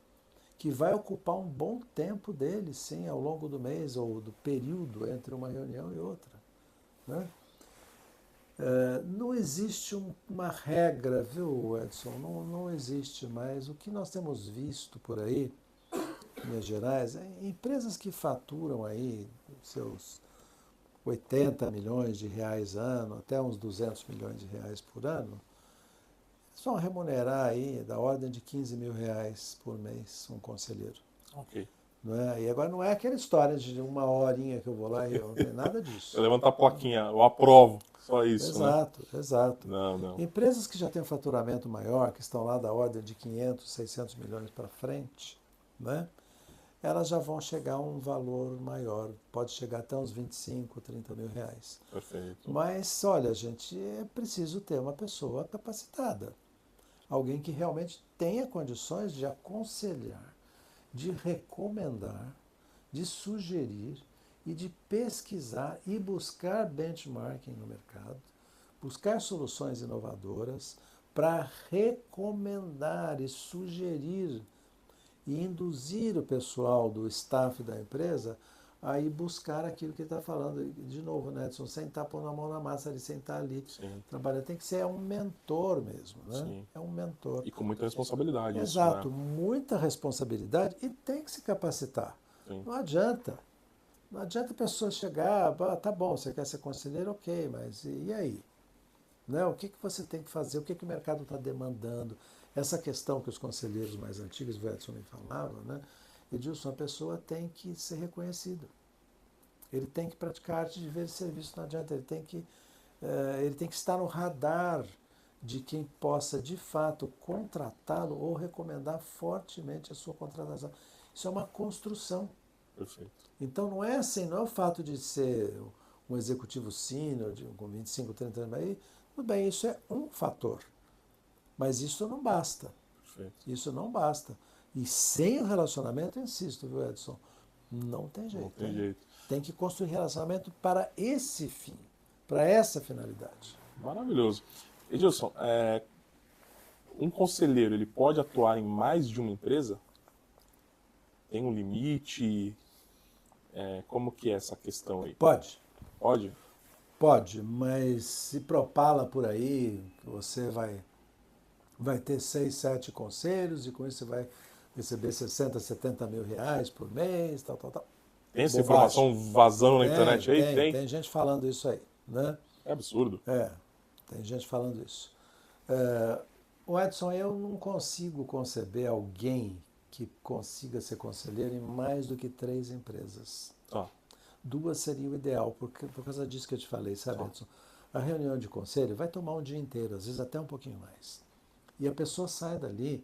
que vai ocupar um bom tempo dele, sim, ao longo do mês ou do período entre uma reunião e outra. Né? Não existe uma regra, viu, Edson? Não existe, mas o que nós temos visto por aí, em Minas Gerais, empresas que faturam aí seus 80 milhões de reais ano, até uns 200 milhões de reais por ano, vão remunerar aí da ordem de 15 mil reais por mês um conselheiro. Ok. Não é? E agora não é aquela história de 1 horinha que eu vou lá e eu não tem nada disso. Eu levanto a plaquinha, eu aprovo. Só isso, Exato, né? exato. Não. Empresas que já têm um faturamento maior, que estão lá da ordem de 500, 600 milhões para frente, né? Elas já vão chegar a um valor maior, pode chegar até uns 25, 30 mil reais. Perfeito. Mas, olha, gente, é preciso ter uma pessoa capacitada. Alguém que realmente tenha condições de aconselhar, de recomendar, de sugerir e de pesquisar e buscar benchmarking no mercado, buscar soluções inovadoras para recomendar e sugerir e induzir o pessoal do staff da empresa a ir buscar aquilo que ele está falando. De novo, né, Edson, sem estar pondo a mão na massa ali, sem estar ali trabalhando. Tem que ser um mentor mesmo, né? Sim. É um mentor. E com muita responsabilidade. Exato, isso, né? muita responsabilidade e tem que se capacitar. Sim. Não adianta. Não adianta a pessoa chegar, tá bom, você quer ser conselheiro, ok, mas e aí? Né? O que, que você tem que fazer? O que, que o mercado está demandando? Essa questão que os conselheiros mais antigos, o Edson me falava, né? Edilson, a pessoa tem que ser reconhecida. Ele tem que praticar arte de ver e serviço, não adianta, ele tem que estar no radar de quem possa, de fato, contratá-lo ou recomendar fortemente a sua contratação. Isso é uma construção. Perfeito. Então não é assim, não é o fato de ser um executivo sênior, com 25, 30 anos, aí, tudo bem, isso é um fator. Mas isso não basta. Perfeito. Isso não basta. E sem o relacionamento, eu insisto, viu, Edson? Não tem Não jeito. tem jeito. Tem que construir relacionamento para esse fim, para essa finalidade. Maravilhoso. Edilson, um conselheiro, ele pode atuar em mais de uma empresa? Tem um limite? Como que é essa questão aí? Pode, Pode? pode, mas se propala por aí, que você vai ter 6, 7 conselhos e com isso você vai receber 60, 70 mil reais por mês, tal, tal, tal. Tem essa Bobagem. informação vazando na internet aí? Tem gente falando isso aí, né? É absurdo. Tem gente falando isso. É, o Edson, eu não consigo conceber alguém que consiga ser conselheiro em mais do que 3 empresas. Tá. 2 seria o ideal, por causa disso que eu te falei, sabe, Edson? A reunião de conselho vai tomar um dia inteiro, às vezes até um pouquinho mais. E a pessoa sai dali,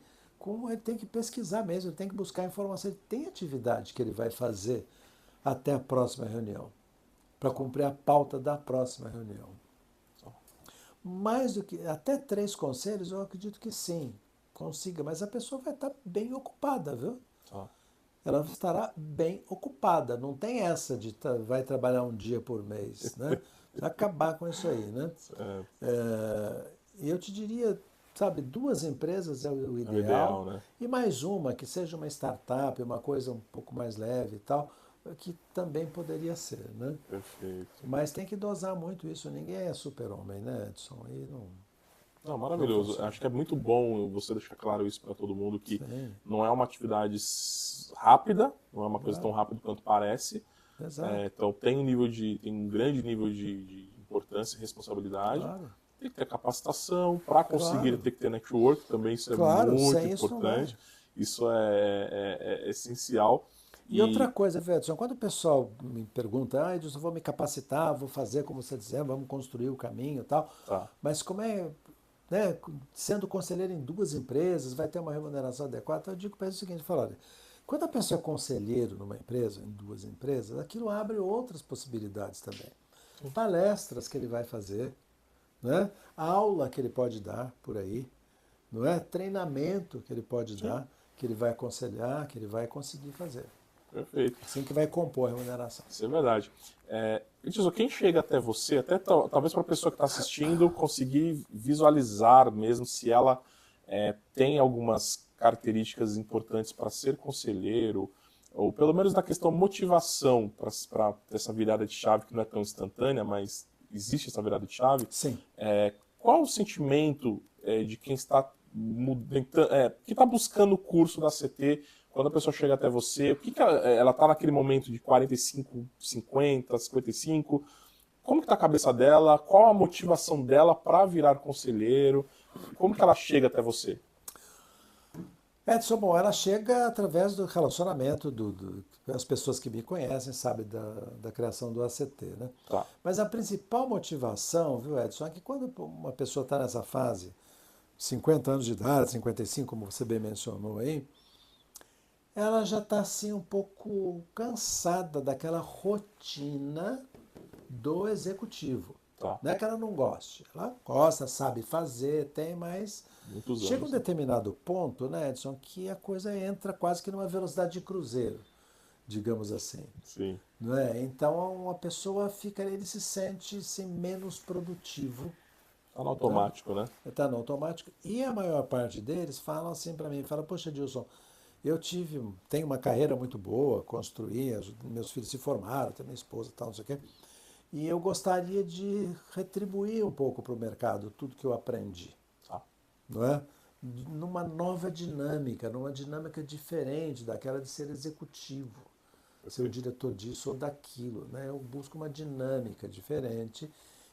ele tem que pesquisar mesmo, ele tem que buscar informação, ele tem atividade que ele vai fazer até a próxima reunião, para cumprir a pauta da próxima reunião. Mais do que até 3 conselhos, eu acredito que sim, consiga, mas a pessoa vai estar bem ocupada, viu? Tá. Ela estará bem ocupada, não tem essa de vai trabalhar um dia por mês, né? Vai acabar com isso aí, né? E eu te diria, sabe, 2 empresas é o É o ideal, ideal, né? e mais uma que seja uma startup, uma coisa um pouco mais leve e tal, que também poderia ser, né? Perfeito. Mas tem que dosar muito isso. Ninguém é super-homem, né, Edson? E não, Não, não maravilhoso. funciona. Acho que é muito bom você deixar claro isso para todo mundo, que Sim, não é uma atividade rápida, não é uma coisa tão claro. rápida quanto parece. Exato. Então tem um grande nível de importância e responsabilidade. Claro. Tem que ter capacitação, para conseguir Claro. ter que ter network, também isso é Claro, muito sem isso não vai. importante. Isso é essencial. E outra E coisa, Edson, quando o pessoal me pergunta, Edson, eu vou me capacitar, vou fazer como você dizer, vamos construir o caminho e tal, tá, mas como é, né, sendo conselheiro em 2 empresas, vai ter uma remuneração adequada? Eu digo para ele o seguinte, falo, olha, quando a pessoa é conselheiro numa empresa, em 2 empresas, aquilo abre outras possibilidades também. Palestras que ele vai fazer, né? Aula que ele pode dar por aí, não é? Treinamento que ele pode sim, dar, que ele vai aconselhar, que ele vai conseguir fazer. perfeito. Assim que vai compor a remuneração. Isso é verdade. Edilson, quem chega até você, até talvez para a pessoa que está assistindo conseguir visualizar mesmo se ela tem algumas características importantes para ser conselheiro, ou pelo menos na questão motivação para essa virada de chave que não é tão instantânea, mas existe essa virada de chave. Sim. Qual o sentimento de quem está que está buscando o curso da CT? Quando a pessoa chega até você, o que ela está naquele momento de 45, 50, 55? Como que está a cabeça dela? Qual a motivação dela para virar conselheiro? Como que ela chega até você? Edson, bom, ela chega através do relacionamento, as pessoas que me conhecem sabem da criação do ACT, né? Tá, Mas a principal motivação, viu, Edson, é que quando uma pessoa está nessa fase, 50 anos de idade, 55, como você bem mencionou aí, ela já está assim um pouco cansada daquela rotina do executivo. tá. Não é que ela não goste, ela gosta, sabe fazer, tem, mas Muitos chega um anos, né? determinado ponto, né, Edson, que a coisa entra quase que numa velocidade de cruzeiro, digamos assim. Sim, Não é? Então a pessoa fica, ele se sente assim, menos produtivo, tá no tá? automático, né? Está no automático. E a maior parte deles falam assim para mim, fala, poxa, Dilson, tenho uma carreira muito boa, construí, meus filhos se formaram, tenho minha esposa e tal, não sei o quê. E eu gostaria de retribuir um pouco para o mercado tudo que eu aprendi, Tá, não é? Numa nova dinâmica, numa dinâmica diferente daquela de ser executivo, ser o diretor disso ou daquilo, né? Eu busco uma dinâmica diferente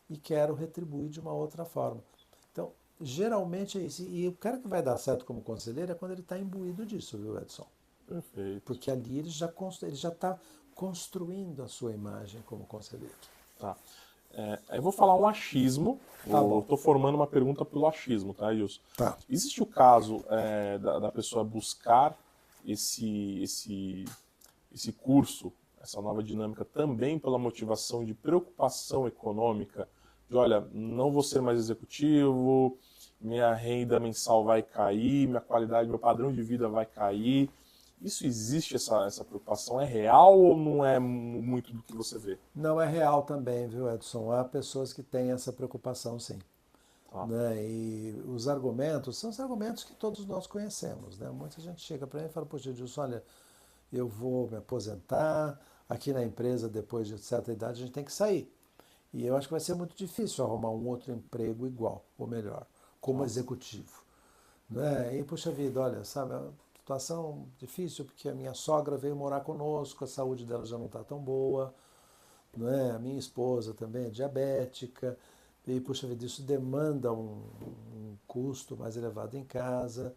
e quero retribuir de uma outra forma. Então, geralmente é isso. E o cara que vai dar certo como conselheiro é quando ele está imbuído disso, viu, Edson? Perfeito. Porque ali ele já está construindo a sua imagem como conselheiro. Tá. Eu vou falar um achismo. Tá bom. Estou formando uma pergunta pelo achismo, tá, Wilson? Tá. Existe o caso da pessoa buscar esse curso, essa nova dinâmica, também pela motivação de preocupação econômica, de olha, não vou ser mais executivo, minha renda mensal vai cair, minha qualidade, meu padrão de vida vai cair. Isso existe, essa preocupação? É real ou não é muito do que você vê? Não é real também, viu, Edson? Há pessoas que têm essa preocupação, sim. Tá. Né? E os argumentos são os argumentos que todos nós conhecemos. Né? Muita gente chega para mim e fala, poxa, Edilson, olha, eu vou me aposentar, aqui na empresa, depois de certa idade, a gente tem que sair. E eu acho que vai ser muito difícil arrumar um outro emprego igual, ou melhor, como executivo. Né? E, puxa vida, olha, sabe, é uma situação difícil porque a minha sogra veio morar conosco, a saúde dela já não está tão boa, né? A minha esposa também é diabética, e, puxa vida, isso demanda um custo mais elevado em casa,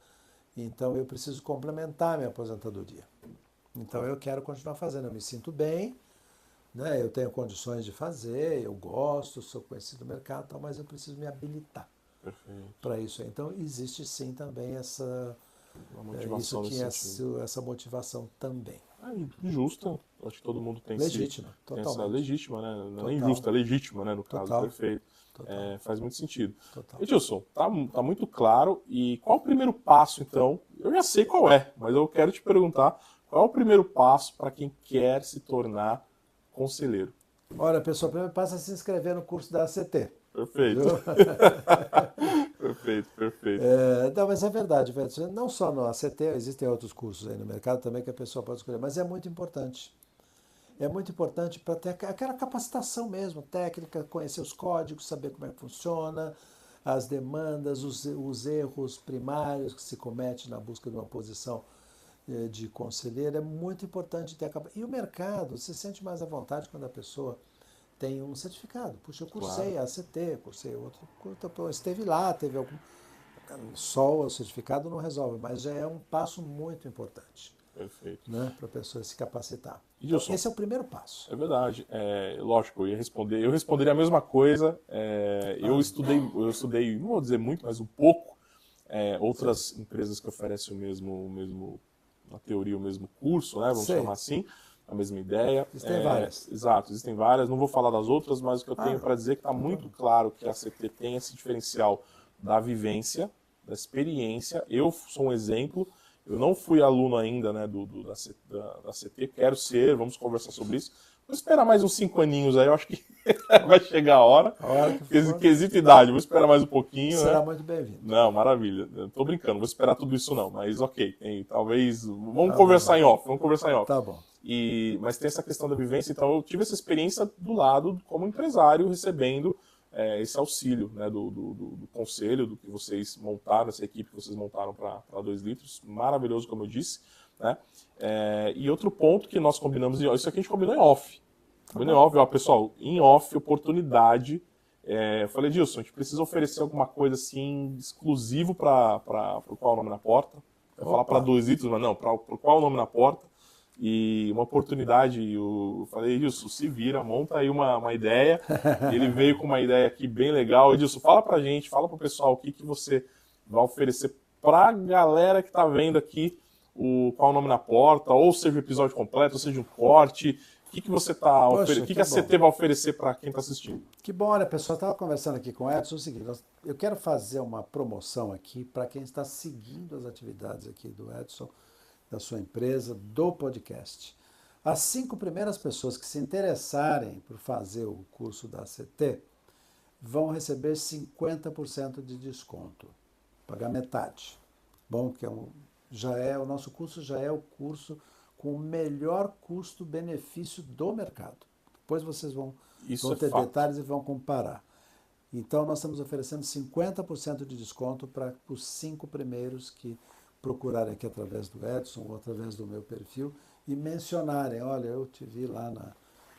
então eu preciso complementar minha aposentadoria. Então eu quero continuar fazendo, eu me sinto bem, né? Eu tenho condições de fazer, eu gosto, sou conhecido no mercado, tal, mas eu preciso me habilitar para isso. Então existe sim também Uma motivação essa motivação também. Justa, acho que todo mundo tem Legítima, tem totalmente. essa legítima, né? Não é nem Total. justa, é legítima, né? No caso, Total. perfeito. Total. Faz muito sentido. Total. Edilson, tá muito claro. E qual o primeiro passo, então? Eu já sei qual é, mas eu quero te perguntar qual é o primeiro passo para quem quer se tornar conselheiro? Olha, pessoal, primeiro passo é se inscrever no curso da ACT. Perfeito. Perfeito. Não, mas é verdade, velho. Não só no ACT, existem outros cursos aí no mercado também que a pessoa pode escolher, mas é muito importante. É muito importante para ter aquela capacitação mesmo, técnica, conhecer os códigos, saber como é que funciona, as demandas, os erros primários que se comete na busca de uma posição de conselheiro. É muito importante ter a capacidade. E o mercado se sente mais à vontade quando a pessoa tem um certificado. Puxa, eu cursei a ACT, cursei outro, esteve lá, teve algum. Só o certificado não resolve, mas já é um passo muito importante. Perfeito. Né, para a pessoa se capacitar. Edilson, esse é o primeiro passo. É verdade. Lógico, eu responderia a mesma coisa. Eu estudei, não vou dizer muito, mas um pouco, outras empresas que oferecem na teoria, o mesmo curso, né, vamos chamar assim, a mesma ideia. Existem várias. Exato, existem várias. Não vou falar das outras, mas o que eu tenho para dizer é que está muito claro que a CT tem esse diferencial da vivência, da experiência. Eu sou um exemplo. Eu não fui aluno ainda, né, da CT, quero ser, vamos conversar sobre isso. Vou esperar mais uns 5 aninhos aí, eu acho que vai chegar a hora. Quesito idade, vou esperar mais um pouquinho. Será né? muito bem-vindo. Não, maravilha. Tô brincando, vou esperar tudo isso não, mas ok. Talvez. Vamos conversar em off. Tá bom. Mas tem essa questão da vivência, então eu tive essa experiência do lado como empresário, recebendo esse auxílio, né, do conselho, do que vocês montaram, essa equipe que vocês montaram para 2 litros, maravilhoso, como eu disse. Né? E outro ponto que nós combinamos, isso aqui a gente combinou em off. Pessoal, em off, oportunidade. Eu falei, Dilson, a gente precisa oferecer alguma coisa assim, exclusivo para o Qual o Nome na Porta. Eu ia falar para 2 litros, mas não, para o Qual o Nome na Porta. E uma oportunidade, eu falei, Edilson, se vira, monta aí uma ideia. Ele veio com uma ideia aqui bem legal. Edilson, fala pra gente, fala pro pessoal o que você vai oferecer pra galera que tá vendo aqui o Qual o Nome na Porta, ou seja o episódio completo, ou seja um corte. O que você tá oferecendo? O que a CT vai oferecer para quem está assistindo? Que bom, olha, pessoal, eu estava conversando aqui com o Edson, o seguinte, eu quero fazer uma promoção aqui para quem está seguindo as atividades aqui do Edson, da sua empresa, do podcast. As 5 primeiras pessoas que se interessarem por fazer o curso da ACT vão receber 50% de desconto, pagar metade. Bom, que o nosso curso já é o curso com o melhor custo-benefício do mercado. Depois vocês vão ter detalhes e vão comparar. Então, nós estamos oferecendo 50% de desconto para os 5 primeiros que procurarem aqui através do Edson ou através do meu perfil e mencionarem, olha, eu te vi lá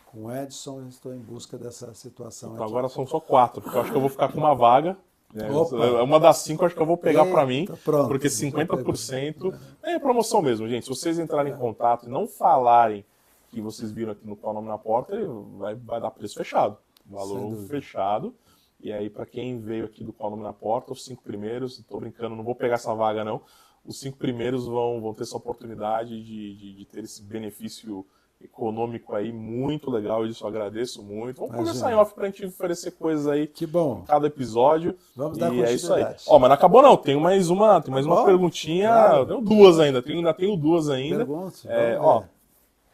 com o Edson e estou em busca dessa situação Então aqui. agora são só 4, porque eu acho que eu vou ficar com uma vaga. Né? Opa! Uma das 5 eu acho que eu vou pegar para mim, Eita, pronto. porque 50% é promoção mesmo, gente. Se vocês entrarem em contato e não falarem que vocês viram aqui no Qual o Nome na Porta, ele vai dar preço fechado. Valor fechado. E aí, para quem veio aqui do Qual o Nome na Porta, os 5 primeiros, estou brincando, não vou pegar essa vaga não, os 5 primeiros vão ter essa oportunidade de ter esse benefício econômico aí muito legal, eu agradeço muito. Vamos conversar em off pra gente oferecer coisas aí que bom. em cada episódio. Vamos dar é isso aí. continuidade. Ó, mas não acabou não, tem mais uma perguntinha, claro. Tenho duas ainda, ainda tenho duas ainda. Pergunte, ó,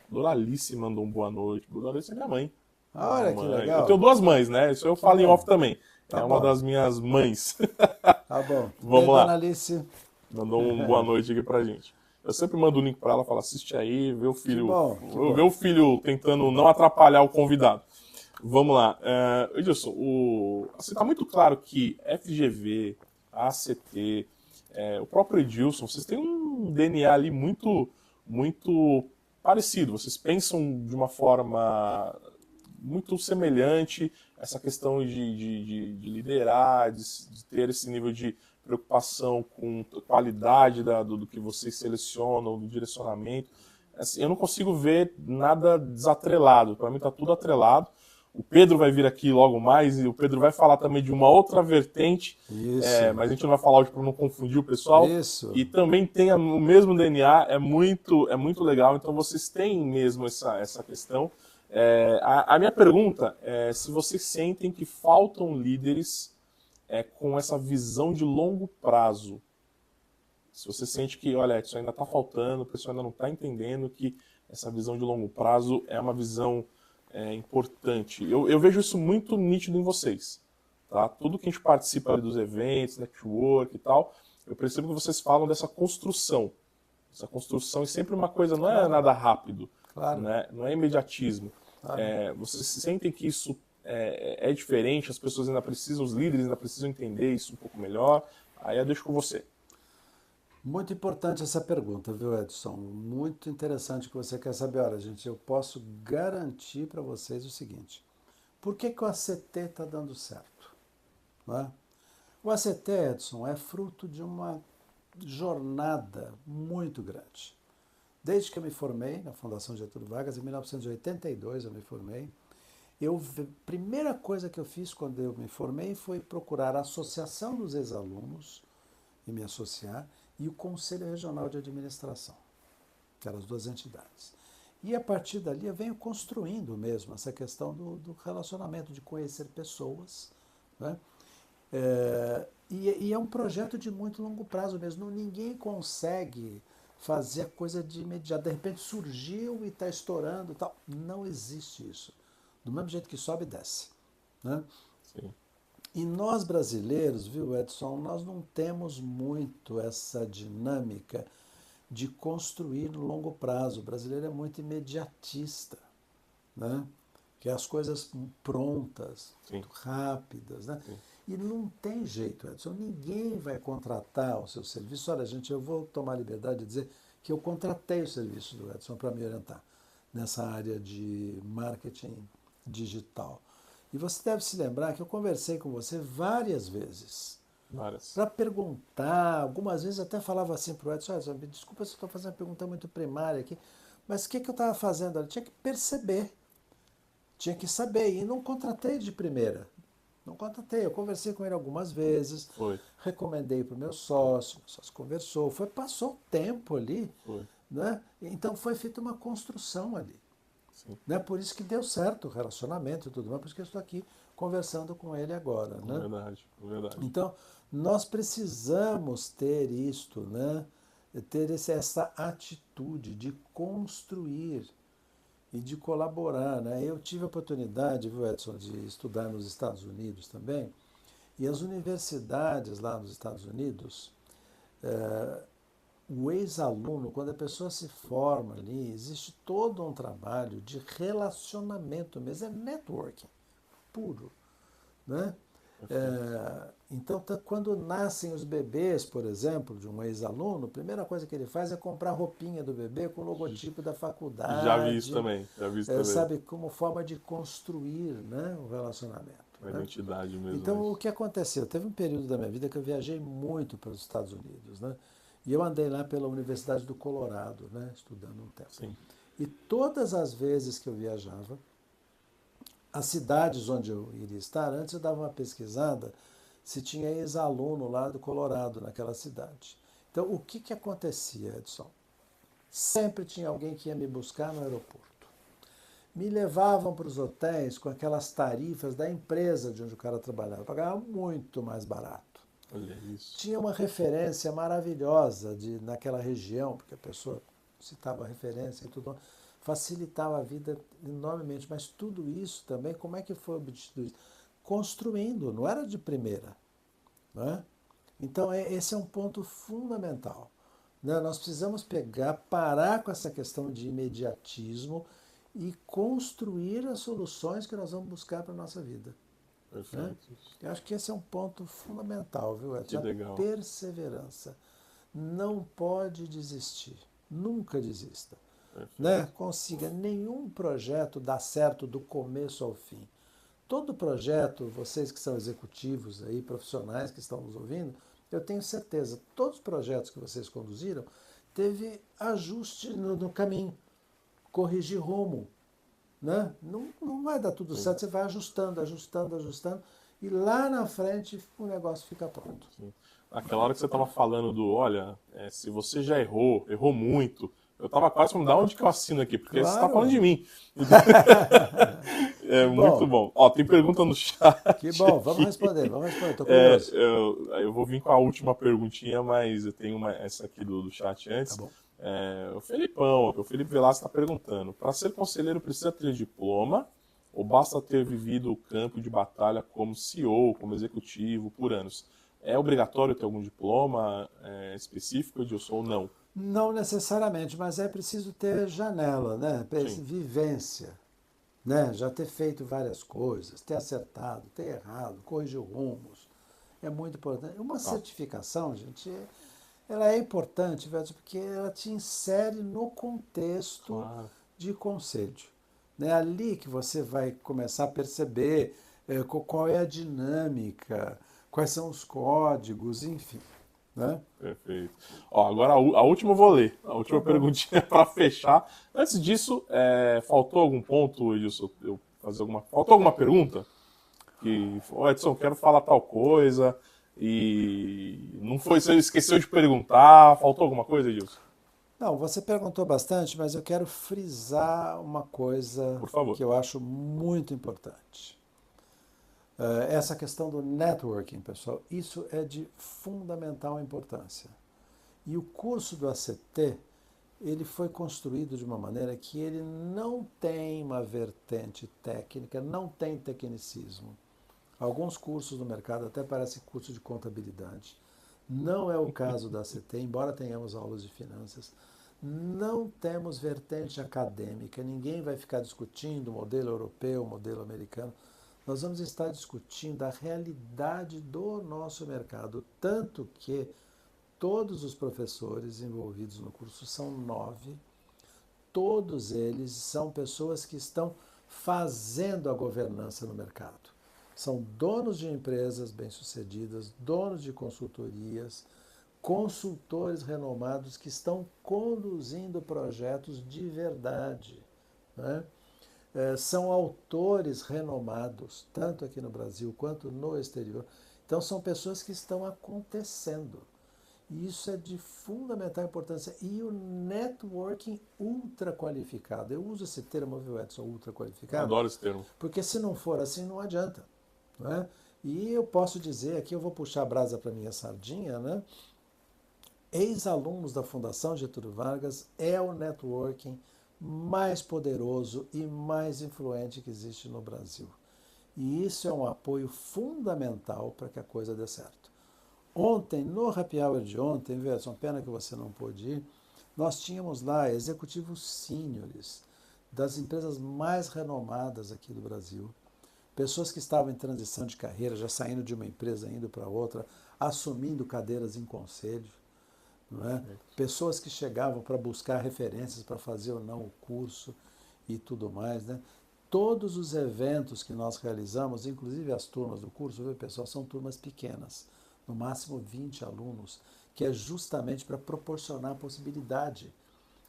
Doralice mandou um boa noite. Doralice é minha mãe. Olha que legal. Eu tenho duas mães, né? Isso eu falo em off também. Tá uma das minhas mães. Tá bom. Vamos lá. Doralice. Mandou um boa noite aqui pra gente. Eu sempre mando o link pra ela, falo, assiste aí, vê o filho. Vê o filho tentando não atrapalhar o convidado. Vamos lá. Edilson, assim, tá muito claro que FGV, ACT, o próprio Edilson, vocês têm um DNA ali muito, muito parecido. Vocês pensam de uma forma muito semelhante, essa questão de liderar, de ter esse nível de preocupação com a qualidade do que vocês selecionam, do direcionamento. Assim, eu não consigo ver nada desatrelado. Para mim está tudo atrelado. O Pedro vai vir aqui logo mais e o Pedro vai falar também de uma outra vertente. Isso. Mas a gente não vai falar hoje para não confundir o pessoal. Isso. E também tem o mesmo DNA, é muito legal. Então vocês têm mesmo essa questão. A minha pergunta é se vocês sentem que faltam líderes com essa visão de longo prazo. Se você sente que, olha, isso ainda está faltando, o pessoal ainda não está entendendo que essa visão de longo prazo é uma visão importante. Eu vejo isso muito nítido em vocês. Tá? Tudo que a gente participa ali dos eventos, network e tal, eu percebo que vocês falam dessa construção. Essa construção é sempre uma coisa, não é nada rápido, claro. Né? Não é imediatismo. Claro. Vocês sentem que isso é diferente, as pessoas ainda precisam, os líderes ainda precisam entender isso um pouco melhor. Aí eu deixo com você. Muito importante essa pergunta, viu, Edson? Muito interessante que você quer saber. Olha, gente, eu posso garantir para vocês o seguinte. Por que o ACT está dando certo? Não é? O ACT, Edson, é fruto de uma jornada muito grande. Desde que eu me formei na Fundação Getúlio Vargas, em 1982 eu me formei, a primeira coisa que eu fiz quando eu me formei foi procurar a Associação dos Ex-Alunos e me associar, e o Conselho Regional de Administração, que eram as duas entidades. E a partir dali eu venho construindo mesmo essa questão do relacionamento, de conhecer pessoas. Né? E é um projeto de muito longo prazo mesmo. Ninguém consegue fazer a coisa de imediato. De repente surgiu e está estourando e tal. Não existe isso. Do mesmo jeito que sobe e desce. Né? Sim. E nós brasileiros, viu, Edson, nós não temos muito essa dinâmica de construir no longo prazo. O brasileiro é muito imediatista, né? Quer as coisas prontas, muito rápidas, né? Sim. E não tem jeito, Edson. Ninguém vai contratar o seu serviço. Olha, gente, eu vou tomar a liberdade de dizer que eu contratei o serviço do Edson para me orientar nessa área de marketing digital. E você deve se lembrar que eu conversei com você várias vezes para perguntar, algumas vezes até falava assim para o Edson, desculpa se eu estou fazendo uma pergunta muito primária aqui, mas o que eu estava fazendo? Eu tinha que perceber, tinha que saber, e não contratei de primeira. Não contratei, eu conversei com ele algumas vezes, recomendei para o meu sócio conversou, passou tempo ali, né? Então foi feita uma construção ali. Né? Por isso que deu certo o relacionamento e tudo mais, por isso que eu estou aqui conversando com ele agora. Né? Verdade. Então, nós precisamos ter isto, né? Ter essa atitude de construir e de colaborar. Né? Eu tive a oportunidade, viu, Edson, de estudar nos Estados Unidos também, e as universidades lá nos Estados Unidos, o ex-aluno, quando a pessoa se forma ali, existe todo um trabalho de relacionamento mesmo, é networking puro, né? Então, quando nascem os bebês, por exemplo, de um ex-aluno, a primeira coisa que ele faz é comprar roupinha do bebê com o logotipo da Já vi isso faculdade, também, já vi isso também. sabe, como forma de construir, né, o relacionamento. A Né? identidade mesmo, Então, o isso. que aconteceu? Teve um período da minha vida que eu viajei muito para os Estados Unidos, né? E eu andei lá pela Universidade do Colorado, né, estudando um tempo. Sim. E todas as vezes que eu viajava, as cidades onde eu iria estar, antes eu dava uma pesquisada se tinha ex-aluno lá do Colorado, naquela cidade. Então, o que acontecia, Edson? Sempre tinha alguém que ia me buscar no aeroporto. Me levavam para os hotéis com aquelas tarifas da empresa de onde o cara trabalhava, pagava muito mais barato. Olha isso. Tinha uma referência maravilhosa naquela região, porque a pessoa citava a referência e tudo, facilitava a vida enormemente. Mas tudo isso também, como é que foi obtido isso? Construindo, não era de primeira. Não é? Então, esse é um ponto fundamental. Né? Nós precisamos parar com essa questão de imediatismo e construir as soluções que nós vamos buscar para a nossa vida. Né? Perfeito. Eu acho que esse é um ponto fundamental, viu, Que Edson? legal. A perseverança. Não pode desistir. Nunca desista. Né? Perfeito. Consiga. Nenhum projeto dá certo do começo ao fim. Todo projeto, vocês que são executivos aí, profissionais que estão nos ouvindo, eu tenho certeza, todos os projetos que vocês conduziram, teve ajuste no caminho, corrigir rumo. Né? Não vai dar tudo certo, você vai ajustando, ajustando, ajustando, e lá na frente o negócio fica pronto. Sim. Aquela hora que você estava falando olha, se você já errou muito, eu estava quase falando, da onde que eu assino aqui? Porque você está falando de Claro. mim. É Que muito bom, bom. Ó, tem pergunta no chat que bom. Vamos aqui. responder, estou curioso. Eu vou vir com a última perguntinha, mas eu tenho essa aqui do chat Tá antes. bom. O Felipão, o Felipe Velasco está perguntando: para ser conselheiro precisa ter diploma ou basta ter vivido o campo de batalha como CEO, como executivo por anos? É obrigatório ter algum diploma específico, Edilson, ou não? Não necessariamente, mas é preciso ter janela, né? Sim. Vivência. Né? Já ter feito várias coisas, ter acertado, ter errado, corrigir rumos. É muito importante. Uma certificação, gente, ela é importante, porque ela te insere no contexto Claro. de conselho. É ali que você vai começar a perceber qual é a dinâmica, quais são os códigos, enfim. Né? Perfeito. Ó, agora a última eu vou ler. A última Tá bom. perguntinha para fechar. Antes disso, faltou algum ponto, Edilson? Faltou alguma pergunta? Edson, quero falar tal coisa e não foi, você esqueceu de perguntar. Faltou alguma coisa, Edilson? Não, você perguntou bastante, mas eu quero frisar uma coisa Por favor. que eu acho muito importante. Essa questão do networking, pessoal, isso é de fundamental importância. E o curso do ACT, ele foi construído de uma maneira que ele não tem uma vertente técnica, não tem tecnicismo. Alguns cursos no mercado até parecem curso de contabilidade. Não é o caso da ACT, embora tenhamos aulas de finanças. Não temos vertente acadêmica, ninguém vai ficar discutindo o modelo europeu, o modelo americano. Nós vamos estar discutindo a realidade do nosso mercado, tanto que todos os professores envolvidos no curso são 9, todos eles são pessoas que estão fazendo a governança no mercado. São donos de empresas bem-sucedidas, donos de consultorias, consultores renomados que estão conduzindo projetos de verdade. Né? São autores renomados, tanto aqui no Brasil quanto no exterior. Então, são pessoas que estão acontecendo. E isso é de fundamental importância. E o networking ultra qualificado. Eu uso esse termo, viu, Edson, ultra qualificado? Adoro esse termo. Porque se não for assim, não adianta. Não é? E eu posso dizer, aqui eu vou puxar a brasa para minha sardinha, né? Ex-alunos da Fundação Getúlio Vargas é o networking mais poderoso e mais influente que existe no Brasil. E isso é um apoio fundamental para que a coisa dê certo. Ontem, no Happy Hour de ontem, Wilson, pena que você não pôde ir, nós tínhamos lá executivos sêniores das empresas mais renomadas aqui do Brasil, pessoas que estavam em transição de carreira, já saindo de uma empresa, indo para outra, assumindo cadeiras em conselho, não é? Pessoas que chegavam para buscar referências para fazer ou não o curso e tudo mais, né? Todos os eventos que nós realizamos, inclusive as turmas do curso, viu, pessoal, são turmas pequenas, no máximo 20 alunos, que é justamente para proporcionar a possibilidade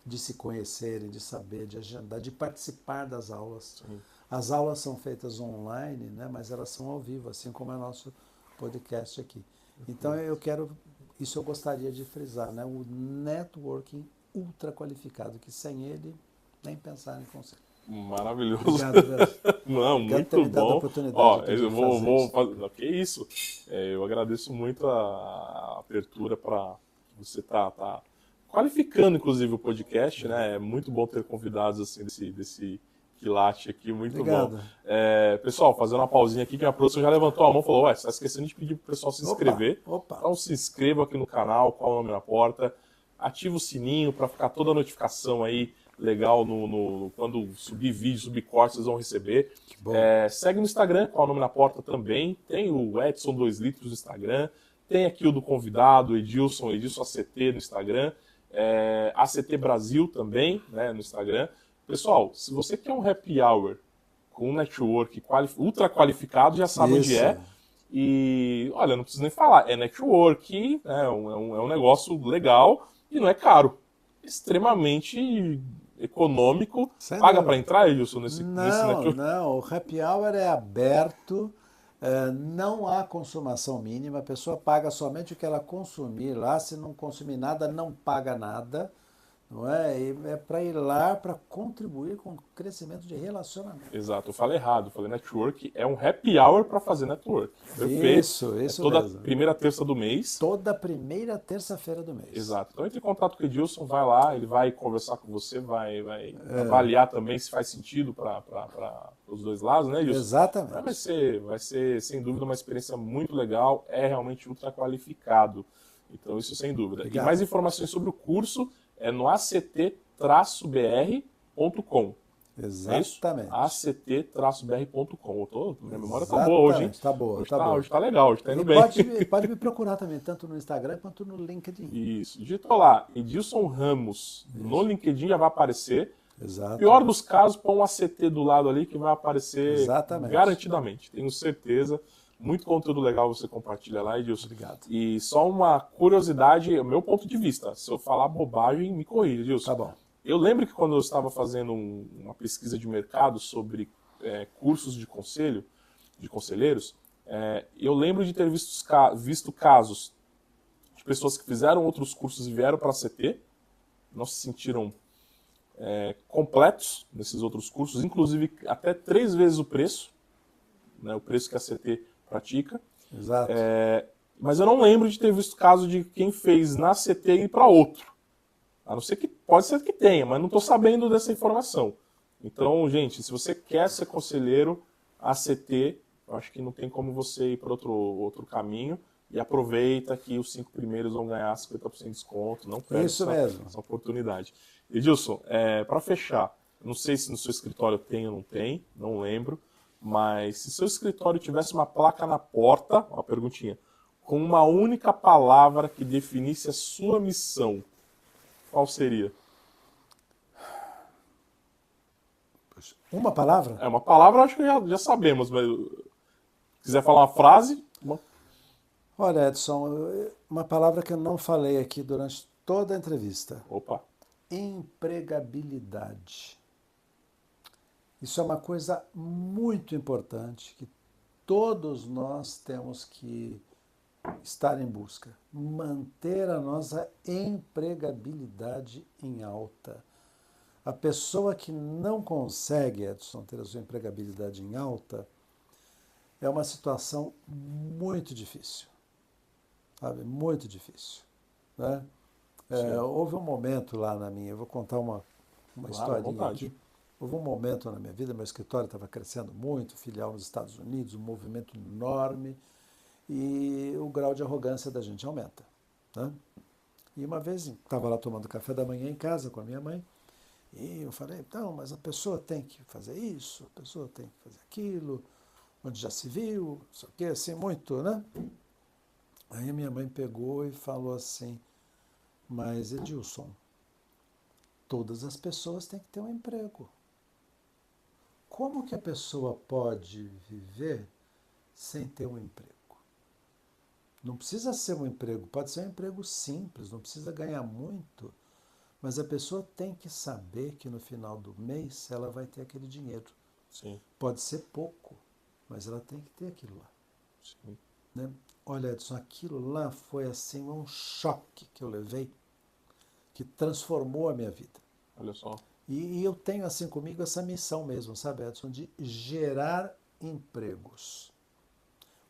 de se conhecerem, de saber, de agendar, de participar das aulas. Sim. As aulas são feitas online, né, mas elas são ao vivo, assim como é nosso podcast aqui. Então isso eu gostaria de frisar, né, o networking ultra qualificado, que sem ele, nem pensar em conselho. Maravilhoso. Obrigado, velho. Não, Obrigado por ter me muito dado a bom. oportunidade Ó, aqui de eu fazer vou isso. fazer. Não, que isso? Eu agradeço muito a abertura para você tá qualificando, inclusive, o podcast, né? É muito bom ter convidados assim desse quilate aqui, muito bom. Obrigado. Pessoal, fazendo uma pausinha aqui, que a produção já levantou a mão e falou: ué, você está esquecendo de pedir pro pessoal se inscrever. Opa. Então se inscreva aqui no canal, qual o nome na porta, ativa o sininho para ficar toda a notificação aí legal quando subir vídeo, subir cortes, vocês vão receber. Bom. Segue no Instagram, qual o nome na porta também. Tem o Edson 2 litros no Instagram. Tem aqui o do convidado, Edilson ACT no Instagram. ACT Brasil também, né, no Instagram. Pessoal, se você quer um happy hour com um network ultra qualificado, já sabe onde é. E, olha, não preciso nem falar, é network, é um negócio legal e não é caro. Extremamente econômico. Sem Paga dúvida. para entrar, Edilson, nesse network? Não, o happy hour é aberto, não há consumação mínima, a pessoa paga somente o que ela consumir lá, se não consumir nada, não paga nada, não é? E é para ir lá para contribuir com o crescimento de relacionamento. Exato, eu falei errado, eu falei network, é um happy hour para fazer network. Perfeito. Isso toda mesmo. primeira terça do mês. Toda primeira terça-feira do mês. Exato. Então entre em contato com o Edilson, vai lá, ele vai conversar com você, vai avaliar também se faz sentido para os dois lados, né, Edilson? Exatamente. Vai ser, sem dúvida, uma experiência muito legal, é realmente ultra qualificado. Então isso sem dúvida. Obrigado. E mais informações sobre o curso é no act-br.com. Exatamente. act-br.com. Minha memória tá boa hoje, hein? Tá boa, hoje tá boa. Hoje tá legal, hoje tá indo bem. Pode me procurar também, tanto no Instagram quanto no LinkedIn. Isso. Digitou lá, Edilson Ramos. Isso. No LinkedIn já vai aparecer. Exato. Pior dos casos, põe um ACT do lado ali que vai aparecer garantidamente. Tenho certeza. Muito conteúdo legal você compartilha lá, Edilson. Obrigado. E só uma curiosidade, o meu ponto de vista. Se eu falar bobagem, me corrija, Edilson. Tá bom. Eu lembro que quando eu estava fazendo uma pesquisa de mercado sobre cursos de conselheiros, eu lembro de ter visto casos de pessoas que fizeram outros cursos e vieram para a CT, não se sentiram completos nesses outros cursos, inclusive até 3 vezes o preço, né, o preço que a CT pratica. Exato. Mas eu não lembro de ter visto caso de quem fez na CT ir para outro. A não ser que, pode ser que tenha, mas não estou sabendo dessa informação. Então, gente, se você quer ser conselheiro, ACT, eu acho que não tem como você ir para outro caminho. E aproveita que os 5 primeiros vão ganhar 50% de desconto. Não perde essa oportunidade. Edilson, para fechar, não sei se no seu escritório tem ou não tem, não lembro. Mas se seu escritório tivesse uma placa na porta, uma perguntinha, com uma única palavra que definisse a sua missão, qual seria? Uma palavra? Uma palavra acho que já sabemos, mas quiser falar uma frase? Olha, Edson, uma palavra que eu não falei aqui durante toda a entrevista. Opa! Empregabilidade. Isso é uma coisa muito importante que todos nós temos que estar em busca. Manter a nossa empregabilidade em alta. A pessoa que não consegue, Edson, ter a sua empregabilidade em alta, é uma situação muito difícil. Sabe? Muito difícil. Né? Houve um momento lá eu vou contar uma historinha aqui. Houve um momento na minha vida, meu escritório estava crescendo muito, filial nos Estados Unidos, um movimento enorme, e o grau de arrogância da gente aumenta. Né? E uma vez estava lá tomando café da manhã em casa com a minha mãe, e eu falei, então, mas a pessoa tem que fazer isso, a pessoa tem que fazer aquilo, onde já se viu, não sei o quê, assim, muito, né? Aí a minha mãe pegou e falou assim, mas Edilson, todas as pessoas têm que ter um emprego. Como que a pessoa pode viver sem ter um emprego? Não precisa ser um emprego, pode ser um emprego simples, não precisa ganhar muito, mas a pessoa tem que saber que no final do mês ela vai ter aquele dinheiro. Sim. Pode ser pouco, mas ela tem que ter aquilo lá. Sim. Né? Olha, Edson, aquilo lá foi assim um choque que eu levei, que transformou a minha vida. Olha só. E eu tenho assim comigo essa missão mesmo, sabe, Edson, de gerar empregos.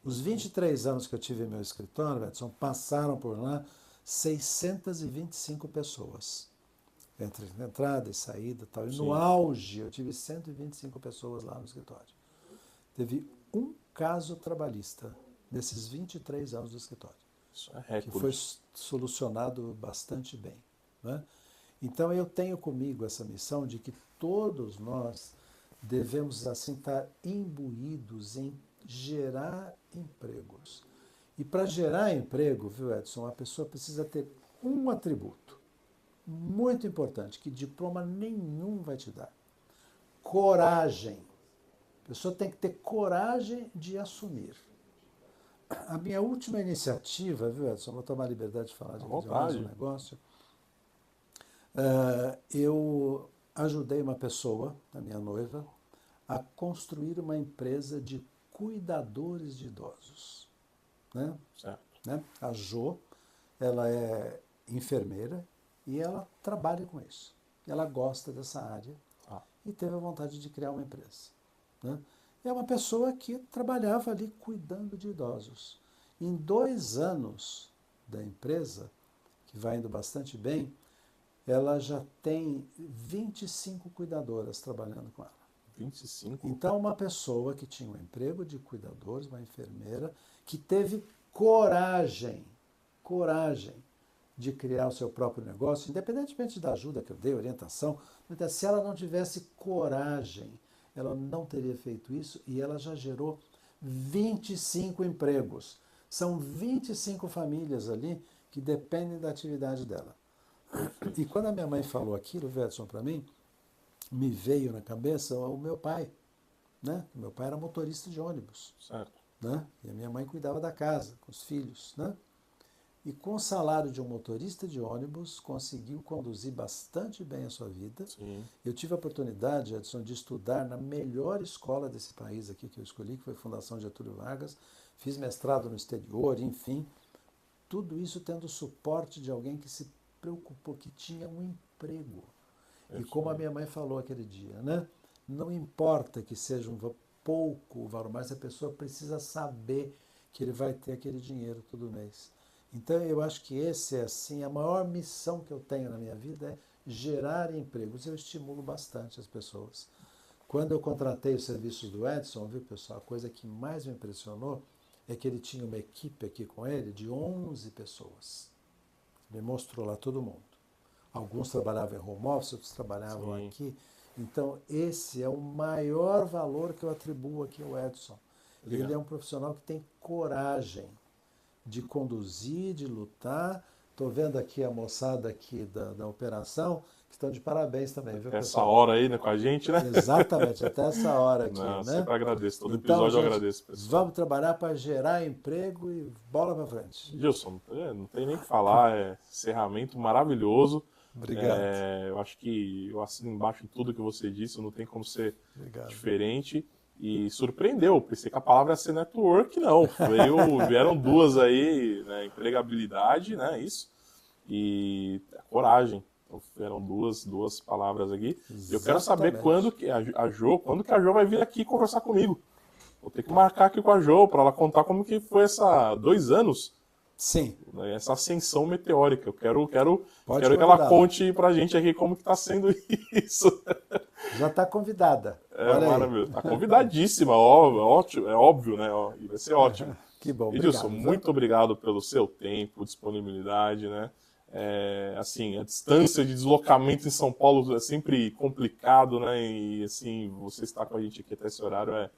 Os 23 anos que eu tive em meu escritório, Edson, passaram por lá 625 pessoas. Entre entrada e saída e tal. E Sim. no auge eu tive 125 pessoas lá no escritório. Teve um caso trabalhista nesses 23 anos do escritório. Isso é recorde. Que foi solucionado bastante bem. Né? Então eu tenho comigo essa missão de que todos nós devemos assim estar imbuídos em gerar empregos. E para gerar emprego, viu, Edson, a pessoa precisa ter um atributo muito importante, que diploma nenhum vai te dar. Coragem. A pessoa tem que ter coragem de assumir. A minha última iniciativa, viu, Edson, vou tomar a liberdade de falar de mais um negócio. Eu ajudei uma pessoa, a minha noiva, a construir uma empresa de cuidadores de idosos. Né? Certo. Né? A Jo, ela é enfermeira e ela trabalha com isso. Ela gosta dessa área e teve a vontade de criar uma empresa. Né? É uma pessoa que trabalhava ali cuidando de idosos. Em 2 anos da empresa, que vai indo bastante bem, ela já tem 25 cuidadoras trabalhando com ela. 25? Então, uma pessoa que tinha um emprego de cuidadores, uma enfermeira, que teve coragem de criar o seu próprio negócio, independentemente da ajuda que eu dei, orientação, se ela não tivesse coragem, ela não teria feito isso e ela já gerou 25 empregos. São 25 famílias ali que dependem da atividade dela. E quando a minha mãe falou aquilo, Edson, para mim, me veio na cabeça o meu pai. Né? O meu pai era motorista de ônibus. Certo. Né? E a minha mãe cuidava da casa, com os filhos. Né? E com o salário de um motorista de ônibus, conseguiu conduzir bastante bem a sua vida. Sim. Eu tive a oportunidade, Edson, de estudar na melhor escola desse país aqui que eu escolhi, que foi a Fundação Getúlio Vargas. Fiz mestrado no exterior, enfim. Tudo isso tendo o suporte de alguém que se preocupou, que tinha um emprego. E como a minha mãe falou aquele dia, né? Não importa que seja pouco o valor, mas a pessoa precisa saber que ele vai ter aquele dinheiro todo mês. Então, eu acho que esse é, assim, a maior missão que eu tenho na minha vida é gerar empregos. Eu estimulo bastante as pessoas. Quando eu contratei os serviços do Edson, viu, pessoal, a coisa que mais me impressionou é que ele tinha uma equipe aqui com ele de 11 pessoas. Me mostrou lá todo mundo. Alguns trabalhavam em home office, outros trabalhavam Sim. aqui. Então, esse é o maior valor que eu atribuo aqui ao Edson. Obrigado. Ele é um profissional que tem coragem de conduzir, de lutar. Estou vendo aqui a moçada aqui da operação, que estão de parabéns também, viu, Essa pessoal? hora aí, né, com a gente, né? Exatamente, até essa hora aqui, Não, né? sempre agradeço. Todo Então, episódio eu gente, agradeço, pessoal. vamos trabalhar para gerar emprego e bola para frente. Gilson, não tem nem o que falar, é encerramento maravilhoso. Obrigado. Eu acho que eu assino embaixo em tudo que você disse, não tem como ser Obrigado. diferente. E surpreendeu, pensei que a palavra ia ser network, não. Vieram duas aí, né, empregabilidade, né, isso, e coragem. Então, vieram duas palavras aqui. Exatamente. Eu quero saber quando que a Jo vai vir aqui conversar comigo. Vou ter que marcar aqui com a Jo para ela contar como que foi essa 2 anos. Sim. Essa ascensão meteórica. Eu quero que convidá-la. ela conte pra gente aqui como que tá sendo isso. Já está convidada. Olha maravilhoso. Tá convidadíssima, ótimo, é óbvio, né? E vai ser ótimo. Que bom, Edilson, obrigado. muito obrigado pelo seu tempo, disponibilidade, né? assim, a distância de deslocamento em São Paulo é sempre complicado, né? E assim, você estar com a gente aqui até esse horário é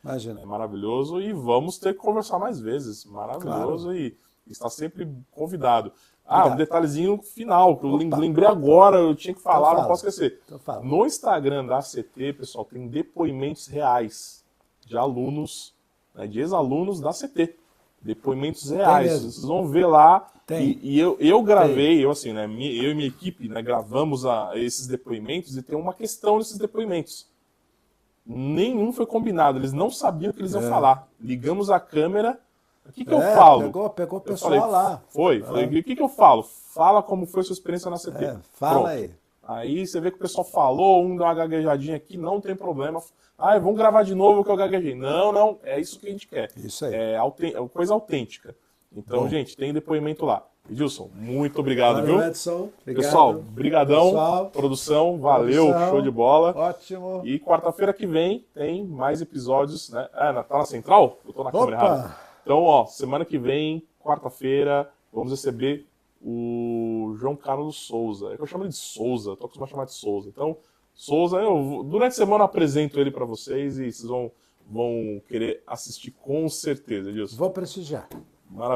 maravilhoso. E vamos ter que conversar mais vezes. Maravilhoso, claro. E está sempre convidado. Um detalhezinho final, que eu lembrei agora, eu tinha que falar, não posso esquecer. No Instagram da CT, pessoal, tem depoimentos reais de alunos, né, de ex-alunos da CT. Depoimentos reais. Vocês vão ver lá. E eu gravei, eu assim, né, eu e minha equipe, né, gravamos esses depoimentos e tem uma questão nesses depoimentos. Nenhum foi combinado, eles não sabiam o que eles iam falar. Ligamos a câmera, o que eu falo? Pegou o pessoal lá. Falei, o que eu falo? Fala como foi a sua experiência na CT. Fala aí. Aí você vê que o pessoal falou, deu uma gaguejadinha aqui, não tem problema. Vamos gravar de novo que eu gaguejei. Não, é isso que a gente quer. Isso aí. É coisa autêntica. Então, gente, tem depoimento lá. Edilson, muito obrigado, viu? Edson. Obrigado. Pessoal, brigadão. Produção, valeu, show de bola. Ótimo. E quarta-feira que vem tem mais episódios, né? Tá na central? Eu tô na câmera errada. Então, semana que vem, quarta-feira, vamos receber o João Carlos Souza. É que eu chamo ele de Souza, tô acostumado a chamar de Souza. Então, Souza, durante a semana eu apresento ele para vocês e vocês vão querer assistir com certeza, Edilson. Vou prestigiar. Maravilha.